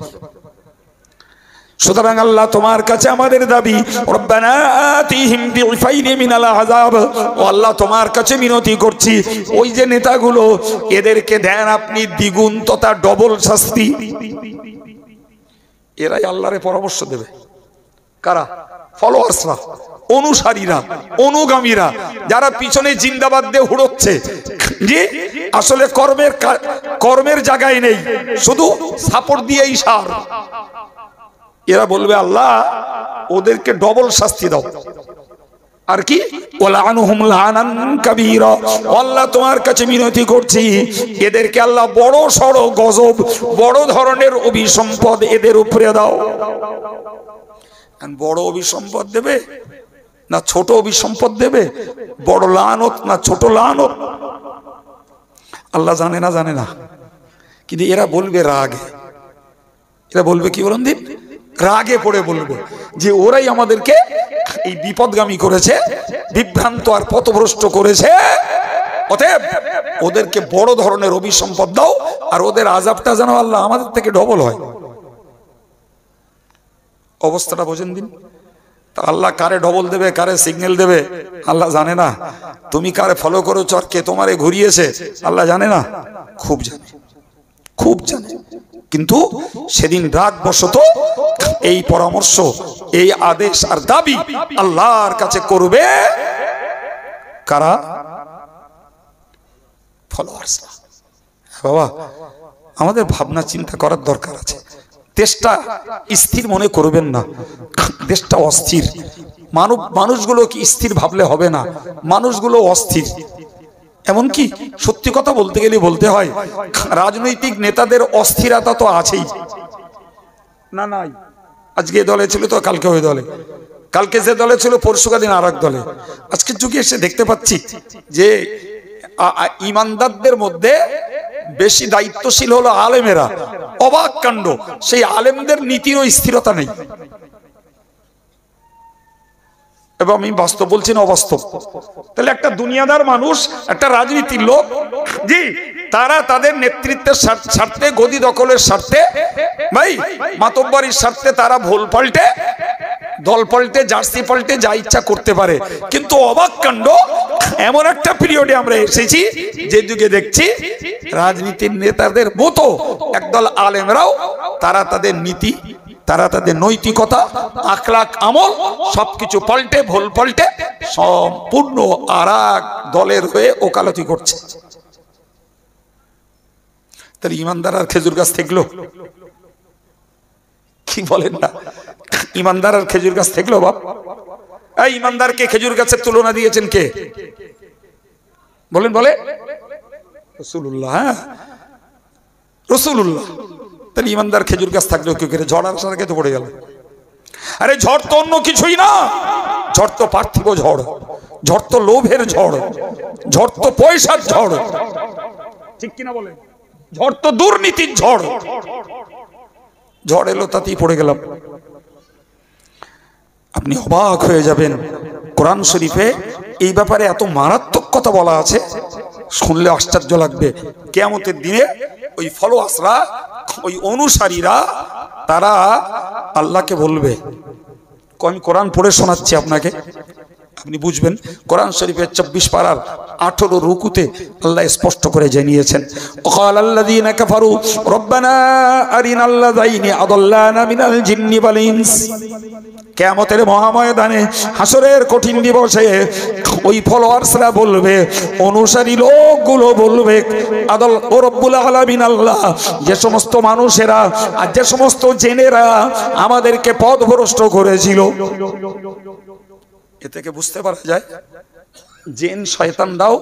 সুতরাং আল্লাহ তোমার কাছে আমাদের দাবি, রব্বানা আতিহিম দিফাইনি মিনাল আযাব, ও আল্লাহ তোমার কাছে মিনতি করছি, ওই যে নেতাগুলো, এদেরকে দেন আপনি দ্বিগুণ তথা ডবল শাস্তি। এরাই আল্লাহরে পরামর্শ দেবে। কারা? ফলোয়ার্সরা, অনুসারীরা, অনুগামীরা, যারা পিছনে জিন্দাবাদ দিয়ে হুড়োচ্ছে, যে আসলে কর্মের জায়গায় নেই, শুধু সাপোর্ট দিয়েই সার। এরা বলবে আল্লাহ ওদেরকে ডবল শাস্তি দাও। আর কি? ওয়ালানহুম লানান কাবীরা, আল্লাহ তোমার কাছে মিনতি করছি, এদেরকে আল্লাহ বড় সড় গজব, বড় ধরনের অভিসম্পদ এদের উপরে দাও। বড় অভিসম্পদ দেবে না ছোট অভিসম্পদ দেবে? বড় লানত না ছোট লানত? আল্লাহ জানে না, জানে না। কিন্তু এরা বলবে রাগে, এরা বলবে কি বলুন দিন, রাগে পড়ে বলবে যে ওরাই আমাদেরকে এই বিপদগামী করেছে, বিভ্রান্ত আর পথভ্রষ্ট করেছে, অতএব ওদেরকে বড় ধরনের অভিসম্পদ দাও, আর ওদের আযাবটা যেন আল্লাহ আমাদের থেকে ডবল হয়। অবস্থাটা বোঝেন দিন। তা আল্লাহ কারে ডবল দেবে, কারে সিগন্যাল দেবে আল্লাহ জানে না? তুমি কারে ফলো করেছো আর কে তোমারে ঘুরিয়েছে আল্লাহ জানে না? খুব জানে, খুব জানে। কিন্তু সেদিন রাগ বশত এই পরামর্শ, এই আদেশ আর দাবি আল্লাহর কাছে করবে কারা? ফলোয়ার্সরা। বাবা, আমাদের ভাবনা চিন্তা করার দরকার আছে। দেশটা স্থির মনে করবেন না, দেশটা অস্থির। মানুষগুলো কি স্থির ভাবলে হবে না, মানুষগুলো অস্থির। এমনকি সত্যি কথা বলতে গেলে বলতে হয়, রাজনৈতিক নেতাদের অস্থিরতা তো আছেই না? নাই। আজকে এ দলে ছিল তো কালকে ওই দলে, কালকে যে দলে ছিল পরশুদিন আর এক দলে। আজকের যুগে এসে দেখতে পাচ্ছি যে ইমানদারদের মধ্যে বেশি দায়িত্বশীল হলো আলেমেরা। অবাক কাণ্ড, সেই আলেমদের নীতিরও স্থিরতা নেই। এবং আমি বাস্তব বলছি না অবাস্তব। তাহলে একটা দুনিয়াদার মানুষ, একটা রাজনীতির লোক, জি, তারা তাদের নেতৃত্বের স্বার্থে, গদি দখলের স্বার্থে, ভাই মাতব্বরির স্বার্থে তারা ভুল পাল্টে, দল পাল্টে, জার্সি পাল্টে যা ইচ্ছা করতে পারে। কিন্তু অবাক কাণ্ড, এমন একটা পিরিয়ডে আমরা এসেছি যে যুগে দেখছি রাজনীতির নেতাদের মতো একদল আলেমরাও তারা তাদের নীতি, তারা তাদের নৈতিকতা, আখলাক, আমল সবকিছু পাল্টে, ভুল পাল্টে সম্পূর্ণ আর এক দলের হয়ে ওকালতি করছে। তাহলে ইমানদার আর খেজুর গাছ থাকলো? কি বলেন না? ইমানদার আর খেজুর গাছ থাকলো? বাপ, এই ইমানদারকে খেজুর গাছের তুলনা দিয়েছেন কে? বলেন, বলে রাসূলুল্লাহ। হ্যাঁ, রাসূলুল্লাহ। তাহলে ইমানদার খেজুর গাছ থাকলেও কি করে? ঝড় আসার আগে তো পড়ে গেল। আরে ঝড় তো অন্য কিছুই না, ঝড় তো পার্থিব ঝড়, ঝড় তো লোভের ঝড়, ঝড় তো পয়সার ঝড়, ঠিক কিনা বলেন? ঝড় তো দুর্নীতির ঝড়। ঝড় এলো তাতেই পড়ে গেলাম। আপনি অবাক হয়ে যাবেন, কোরআন শরীফে এই ব্যাপারে এত মারাত্মক কথা বলা আছে, শুনলে আশ্চর্য লাগবে। কিয়ামতের দিনে ওই ফলোয়ার্সরা, ওই অনুসারীরা, তারা আল্লাহকে বলবে, আমি কোরআন পড়ে শোনাচ্ছি আপনাকে, আপনি বুঝবেন। কোরআন শরীফের 24 পারার 18 রুকুতে আল্লাহ স্পষ্ট করে জানিয়েছেন, ওয়াকালাল্লাযীনা কাফারু রব্বানা আরিনাল্লাযাইনি আদাল্লানা মিনাল জিন্নি ওয়াল ইনস। কিয়ামতের মহাময়দানে হাসরের কঠিন দিবসে ওই ফলোয়ার্সরা বলবে, অনুসারী লোকগুলো বলবে, আদল ও রব্বুল আলামিন আল্লাহ, যে সমস্ত মানুষেরা আর যে সমস্ত জেনেরা আমাদেরকে পথভ্রষ্ট করেছিল। এ থেকে বুঝতে পারা যায় জিন শয়তানরাও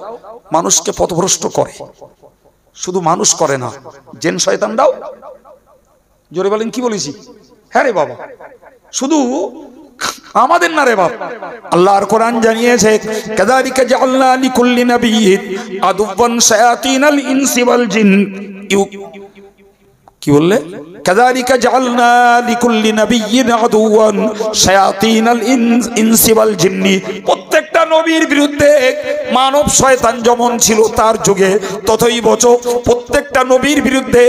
মানুষকে পথভ্রষ্ট করে, শুধু মানুষ করে না, জিন শয়তানরাও। জোরে বলেন কি বলেছি? হ্যাঁ রে বাবা, শুধু আমাদের না রে বাপ। আল্লাহর কোরআন জানিয়েছে, কাযালিকা জাআলনা লিকুল্লি নাবিয়্যিন আদুওয়ান শায়াতিনাল ইনসি ওয়াল জিন। কি বললে? কাযালিকা জাআলনা লিকুল্লি নাবিয়্যিন আদুওয়ান শায়াতিনাল ইনসি ওয়াল জিন্নি। প্রত্যেকটা নবীর বিরুদ্ধে মানব শয়তান যেমন ছিল তার যুগে, ততই বছর প্রত্যেকটা নবীর বিরুদ্ধে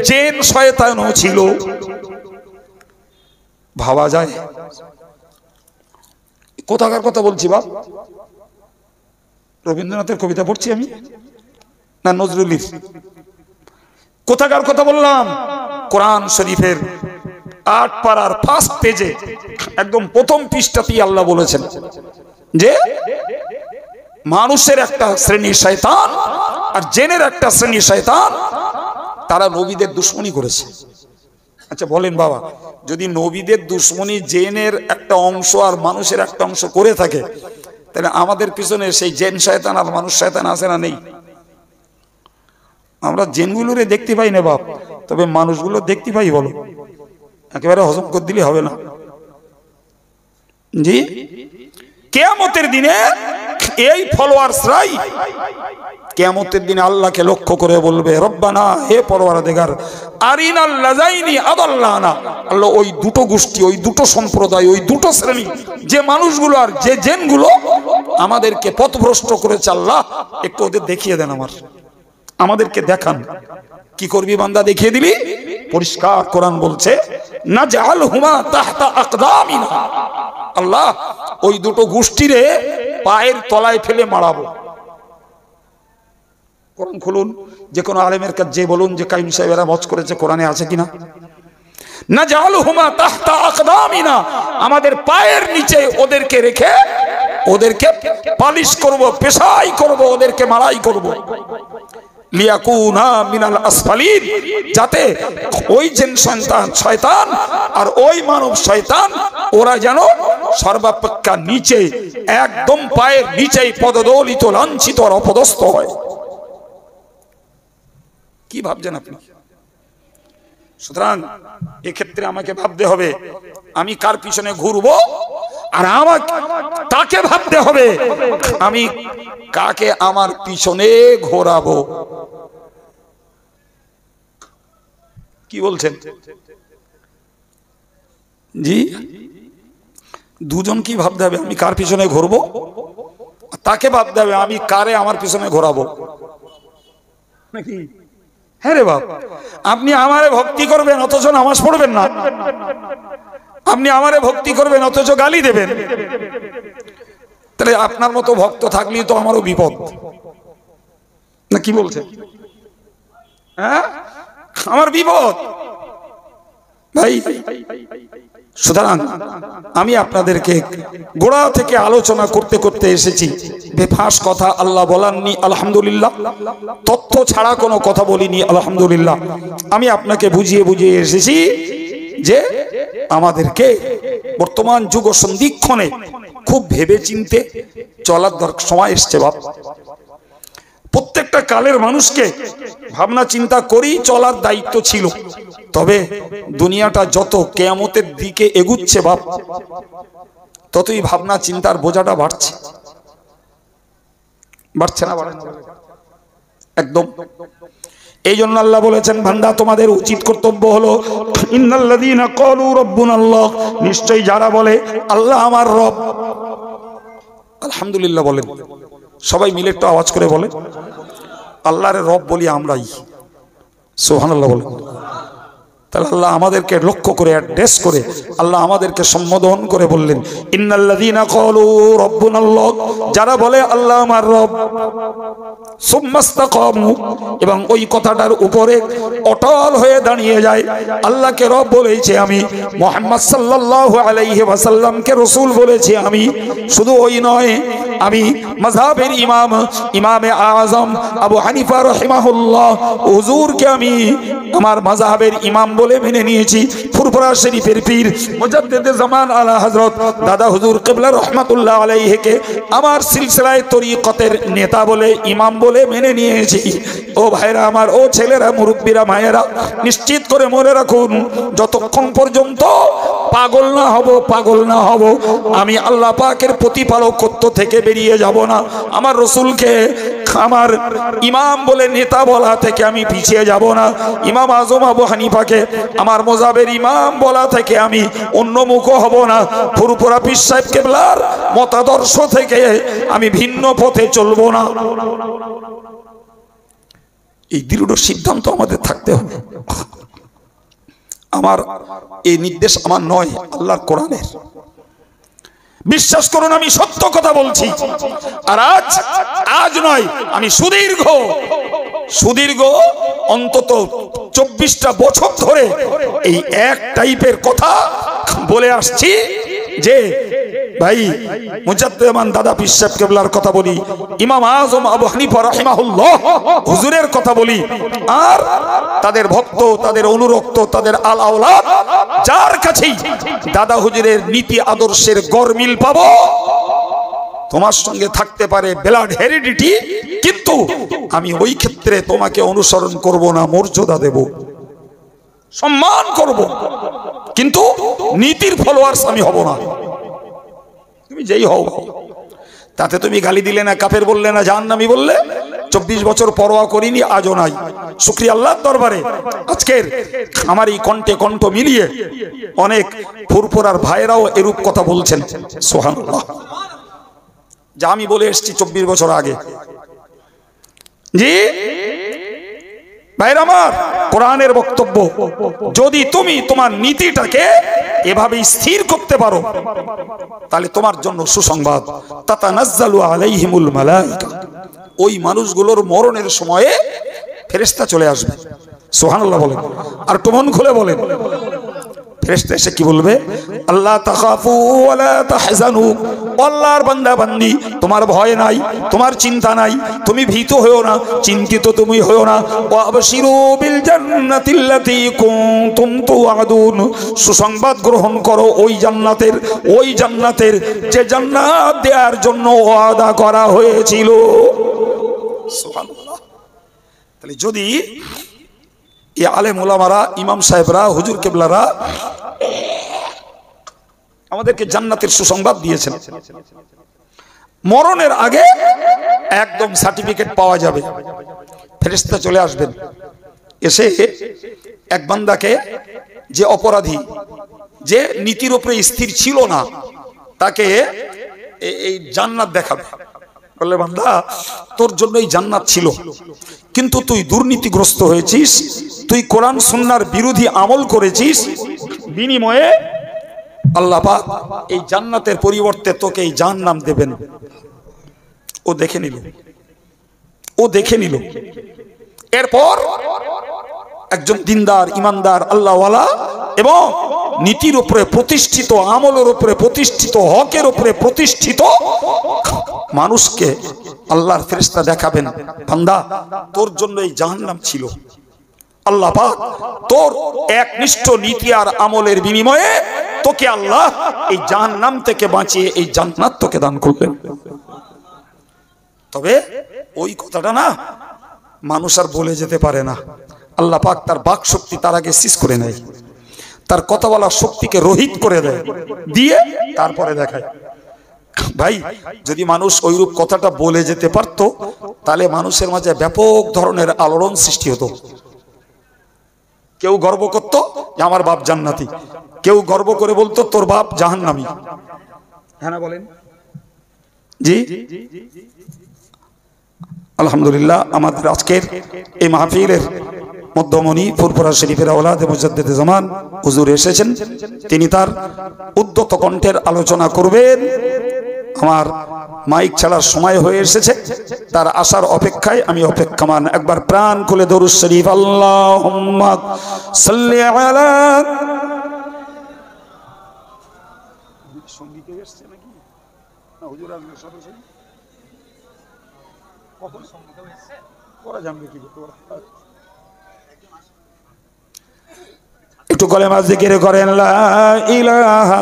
জিন শয়তানও ছিল। ভাবা যায়? কোথাকার কথা বলছি বাপ? রবীন্দ্রনাথের কবিতা পড়ছি আমি না নজরুলের? কোথাকার কথা বললাম? কোরআন শরীফের 8 পারার 1 পেজে একদম প্রথম পৃষ্ঠাতেই আল্লাহ বলেছেন যে মানুষের একটা শ্রেণী শয়তান আর জিনের একটা শ্রেণী শয়তান, তারা নবীদের দুশমনী করেছে। আচ্ছা বলেন বাবা, যদি নবীদের দুশমনী জিনের একটা অংশ আর মানুষের একটা অংশ করে থাকে, তাহলে আমাদের পিছনে সেই জিন শয়তান আর মানুষ শয়তান আছে না নেই? আমরা জিনগুলোরে দেখতে পাই না বাপ, তবে মানুষগুলো দেখতে পাই। বলো, একেবারে হজম করে দিলে হবে না। জি, কিয়ামতের দিনে এই ফলোয়ার্সরাই কিয়ামতের দিনে আল্লাহকে লক্ষ্য করে বলবে, রব্বানা, হে পরওয়ারদিগার, আরিনাল লাযাইনি আদাল্লানা। আল্লাহ ওই দুটো গোষ্ঠী, ওই দুটো সম্প্রদায়, ওই দুটো শ্রেণী, যে মানুষগুলো আর যে জিনগুলো আমাদেরকে পথভ্রষ্ট করেছে, আল্লাহ একটু ওদের দেখিয়ে দেন, আমাদেরকে দেখান। কি করবি বান্দা? দেখিয়ে দিবি। পরিষ্কার কোরআন বলছে, নাজআলহুমা তাহতা আকদামিনা। আল্লাহ ওই দুটো গোষ্ঠীরে পায়ের তলায় ফেলে মারাবো। কোরআন খুলুন, যে কোনো আলেমের কাছে বলুন যে কাইম সাহেবেরা মজ করেছে, কোরআনে আছে কিনা? নাজআলহুমা তাহতা আকদামিনা, আমাদের পায়ের নিচে ওদেরকে রেখে ওদেরকে পালিশ করব, পেশাই করব, ওদেরকে মারাই করব। লিয়াকুনা মিনাল আসফালিন, যাতে ওই জিন শয়তান আর ওই মানব শয়তান ওরা যেন সর্বাপেক্ষা নিচে, একদম পায়ের নিচেই পদদলিত, লাঞ্ছিত আর অপদস্থ হয়। কি ভাবছেন আপনি? সুতরাং এক্ষেত্রে আমাকে ভাবতে হবে আমি কার পিছনে ঘুরবো, আর আমাকে তাকে ভাবতে হবে আমি কাকে আমার পিছনে ঘোরাবো। কি বলছেন? জি, দুজন কি ভাবতে হবে আমি কার পিছনে ঘুরবো, তাকে ভাবতে হবে আমি কারে আমার পিছনে ঘোরাবো নাকি? হ্যাঁ রে বাপ, আপনি আমারে ভক্তি করবেন অথচ নামাজ পড়বেন না, আপনি আমারে ভক্তি করবেন অথচ গালি দেবেন, তাহলে আপনার মতো ভক্ত থাকলেই তো আমারও বিপদ না? কি বলছেন? হ্যাঁ, আমার বিপদ ভাই। সুতরাং আমি আপনাদেরকে গোড়া থেকে আলোচনা করতে করতে এসেছি, বেফাঁস কথা আল্লাহ বলাননি, আলহামদুলিল্লাহ। তথ্য ছাড়া কোনো কথা বলিনি, আলহামদুলিল্লাহ। আমি আপনাকে বুঝিয়ে বুঝিয়ে এসেছি যে আমাদেরকে বর্তমান যুগ সন্ধিক্ষণে খুব ভেবে চিনতে চলার সময় এসছে বাপ। প্রত্যেকটা কালের মানুষকে ভাবনা চিন্তা করেই চলার দায়িত্ব ছিল। তবে দুনিয়াটা যত কিয়ামতের দিকে এগুচ্ছে বাপ, ততই ভাবনা চিন্তার বোঝাটা বাড়ছে। বাড়ছে না? বাড়ে না একদম। এই জন্য আল্লাহ বলেছেন, বান্দা তোমাদের উচিত কর্তব্য হলো ইন্নাল্লাযীনা ক্বালু রাব্বুনাল্লাহ, নিশ্চয়ই যারা বলে আল্লাহ আমার রব। আলহামদুলিল্লাহ বলেন সবাই মিলে, একটু আওয়াজ করে বলে, আল্লাহর রব বলি আমরাই। সুবহানাল্লাহ বলেন। তাহলে আল্লাহ আমাদেরকে লক্ষ্য করে অ্যাড্রেস করে আল্লাহ আমাদেরকে সম্বোধন করে বললেন, ইন্নাল্লাযীনা ক্বালু রাব্বুনাল্লাহ, যারা বলে আল্লাহ আমার রব, সুম্মাস্তাকামু, এবং ওই কথাটার উপরে অটল হয়ে দাঁড়িয়ে যায়, আল্লাহকে রব বলেছে আমি, মুহাম্মদ সাল্লাল্লাহু আলাইহি ওয়াসাল্লামকে রাসূল বলেছি আমি, শুধু ওই নয়, আমি মাযহাবের ইমাম, ইমামে আযম আবু হানিফা রাহিমাহুল্লাহ হুজুরকে আমি আমার মাযহাবের ইমাম বলে মেনে নিয়েছি। ফুরফুরা শরীফের পীর মুজাদ্দিদে জামান আলা হযরত দাদা হুজুর কিবলা রাহমাতুল্লাহ আলাইহিকে আমার সিলসিলায়ে তরিকতের নেতা বলে, ইমাম বলে মেনে নিয়েছি। ও ভাইরা আমার, ও ছেলেরা, মুরব্বীরা, মায়েরা, নিশ্চিত করে মনে রাখুন, যতক্ষণ পর্যন্ত পাগল না হব আমি আল্লাহ পাকের প্রতিপালকত্ব থেকে বেরিয়ে যাব না, আমার রসুলকে আমার ইমাম বলে নেতা বলা থেকে আমি পিছিয়ে যাব না, ইমাম আজম আবু হানিফাকে আমার মাযহাবের ইমাম বলা থেকে আমি অন্যমুখ হব না, ফুরফুরা পীর সাহেব কেবলার মতাদর্শ থেকে আমি ভিন্ন পথে চলব না। এই দৃঢ় সিদ্ধান্ত আমাদের থাকতে হবে। আমার এই নির্দেশ আমার নয়, আল্লাহর কোরআনের। বিশ্বাস করুন, আমি সত্য কথা বলছি। আর আজ নয়, আমি সুদীর্ঘ অন্তত 24টা বছর ধরে এই এক টাইপের কথা বলে আসছি যে ভাই, মুজাদ্দিদ দাদা পীর সাহেব কেবলার কথা বলি, ইমাম আযম আবু হানিফা রাহিমাহুল্লাহ হুজুরের কথা বলি, আর তাদের ভক্ত, তাদের অনুরক্ত, তাদের আল আওলাদ, যার কাছেই দাদা হুজুরের নীতি আদর্শের গরমিল পাবো, তোমার সঙ্গে থাকতে পারে ব্লাড হেরিডিটি, কিন্তু আমি ওই ক্ষেত্রে তোমাকে অনুসরণ করব না, মর্যাদা দেব, সম্মান করব, কিন্তু নীতির ফলোয়ার্স আমি হব না। তুমি যেই হও, তাতে তুমি গালি দিলে না, কাফের বললে না, জাহান্নামী বললে, 24 বছর পরোয়া করিনি, আজও নাই। শুকরিয়া আল্লাহর দরবারে আজকের আমার এই কণ্ঠে কণ্ঠ মিলিয়ে অনেক ফুরফুরার ভাইরাও এরূপ কথা বলছেন, সুবহানাল্লাহ, যা আমি বলে এসেছি 24 বছর আগে। জি ভাইরা আমার, কোরআনের বক্তব্য, যদি তুমি তোমার নীতিটাকে এভাবে স্থির করতে পারো, তাহলে তোমার জন্য সুসংবাদ, তাতানাজ্জালু আলাইহিমুল মালায়েকা, ওই মানুষগুলোর মরণের সময়ে ফেরেশতা চলে আসবে। সুবহানাল্লাহ বলেন, আর একটু মন খুলে বলেন। ফেরেশতা এসে কি বলবে? আল্লাহ তাখাফু ওয়ালা তাহজানু, আল্লাহর বান্দা বান্দি, তোমার ভয় নাই, তোমার চিন্তা নাই, তুমি ভীত হয়ো না, চিন্তিত তুমি হয়ো না। ওয়াবশিরু বিল জান্নাতিল্লাতী কুনতুম তুআদুন, সুসংবাদ গ্রহণ করো ওই জান্নাতের যে জান্নাত দেওয়ার জন্য ওয়াদা করা হয়েছিল। সুবহানাল্লাহ। তাহলে যদি এই আলেম ওলামারা, ইমাম সাহেবরা, হুজুর কেবলারা আমাদেরকে জান্নাতের সুসংবাদ দিয়েছেন, মরণের আগে একদম সার্টিফিকেট পাওয়া যাবে, ফেরেশতা চলে আসবেন, এসে এক বান্দাকে, যে অপরাধী, যে নীতির উপরে স্থির ছিল না, তাকে এই জান্নাত দেখাবে। বললে, বান্দা, তোর জন্য এই জান্নাত ছিল, কিন্তু তুই দুর্নীতিগ্রস্ত হয়েছিস, তুই কোরআন সুন্নাহর বিরোধী আমল করেছিস, বিনিময়ে আল্লাহ পাক এই জান্নাতের পরিবর্তে তোকে এই জাহান্নাম দেবেন। ও দেখে নিল। এরপর একজন দিনদার, ইমানদার, আল্লাহওয়ালা এবং নীতির উপরে প্রতিষ্ঠিত, আমলের উপরে প্রতিষ্ঠিত, হকের উপরে প্রতিষ্ঠিত মানুষকে আল্লাহর ফেরেশতা দেখাবেন, বান্দা, তোর জন্য এই জাহান্নাম ছিল, আল্লাহ পাক তোর একনিষ্ঠ নীতি আর আমলের বিনিময়ে তোকে আল্লাহ এই জাহান্নাম থেকে বাঁচিয়ে এই জান্নাত তোকে দান করবেন। তবে ওই কথাটা না মানুষ আর বলে যেতে পারে না, আল্লাহ পাক তার বাক শক্তি তার আগে সিজ করে নেয়, তার কথা বলার শক্তিকে রহিত করে দেয়, দিয়ে তারপরে দেখায়। ভাই, যদি মানুষ ওইরূপ কথাটা বলে যেতে পারতো, তাহলে মানুষের মাঝে ব্যাপক ধরনের আলোড়ন সৃষ্টি হতো। কেউ গর্ব করত যে আমার বাপ জান্নাতি, কেউ গর্ব করে বলতো তোর বাপ জাহান্নামী। হ্যাঁ না বলেন? জি, আলহামদুলিল্লাহ, আমাদের আজকের এই মাহফিলের মধ্যমণি ফুরফুরা শরীফের আওলাদ মুজাদ্দিদে জামান হুজুর এসেছেন। তিনি তার উদ্যত কণ্ঠের আলোচনা করবেন। আমার মাইক ছাড়ার সময় হয়ে এসেছে, তার আসার অপেক্ষায় আমি অপেক্ষমান। একবার প্রাণ খুলে দরুদ শরীফ আল্লাহুম্মা সাল্লি আলা। সঙ্গীতে এসেছে নাকি না হুজুর আসবে সরাসরি? কখন সঙ্গীতে এসেছে ওরা জানবে কি করে? একটু কলেমা জিকির করেন, লা ইলাহা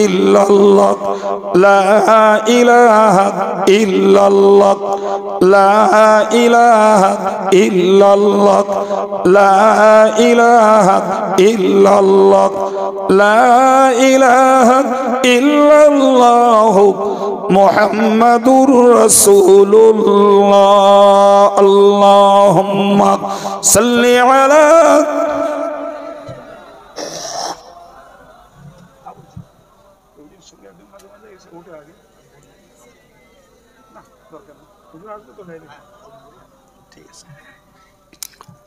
ইল্লাল্লাহ, লা ইলাহা ইল্লাল্লাহ, লা ইলাহা ইল্লাল্লাহ, লা ইলাহা ইল্লাল্লাহ, লা ইলাহা ইল্লাল্লাহ মুহাম্মাদুর রাসূলুল্লাহ। আল্লাহুম্মা সাল্লি আলা।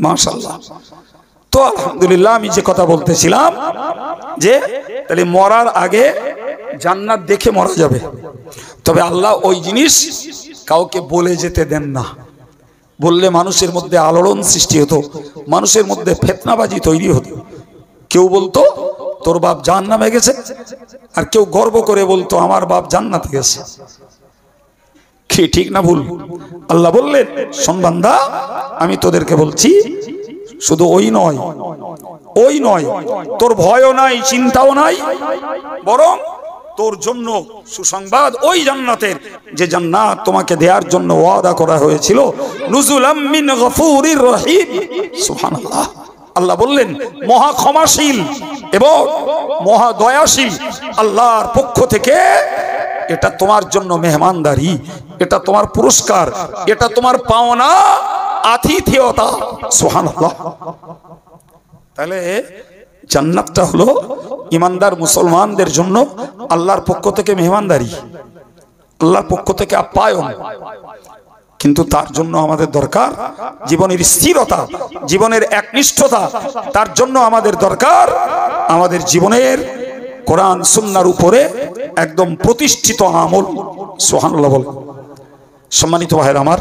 মাশাআল্লাহ। তো আলহামদুলিল্লাহ, আমি যে কথা বলতেছিলাম যে তাহলে মরার আগে জান্নাত দেখে মরা যাবে, তবে আল্লাহ ওই জিনিস কাউকে বলে যেতে দেন না। বললে মানুষের মধ্যে আলোড়ন সৃষ্টি হতো, মানুষের মধ্যে ফিতনাবাজি তৈরি হতো। কেউ বলতো তোর বাপ জাহান্নামে গেছে, আর কেউ গর্ব করে বলতো আমার বাপ জান্নাতে গেছে। কি ঠিক না ভুল? আল্লাহ বললেন, শোন বান্দা, আমি তোদেরকে বলছি শুধু ওই নয়, তোর ভয়ও নাই, চিন্তাও নাই, বরং তোর জন্য সুসংবাদ ওই জান্নাতের, যে জান্নাত তোমাকে দেওয়ার জন্য ওয়াদা করা হয়েছিল। নুজুলাম মিন গফুরির রহিম। সুবহানাল্লাহ। আল্লাহ বললেন, মহা ক্ষমাশীল এবং মহা দয়াশীল আল্লাহর পক্ষ থেকে এটা তোমার জন্য মেহমানদারি, এটা তোমার পুরস্কার, এটা তোমার পাওনা আতিথেয়তা। সুবহানাল্লাহ। তাহলে জান্নাতটা হলো ইমানদার মুসলমানদের জন্য আল্লাহর পক্ষ থেকে মেহমানদারি, আল্লাহর পক্ষ থেকে আপ্যায়ন। কিন্তু তার জন্য আমাদের দরকার জীবনের স্থিরতা, জীবনের একনিষ্ঠতা। তার জন্য আমাদের দরকার আমাদের জীবনের কোরআন সুন্নাহর উপরে একদম প্রতিষ্ঠিত আমল। সুবহানাল্লাহ বল। সম্মানিত ভাইরা আমার,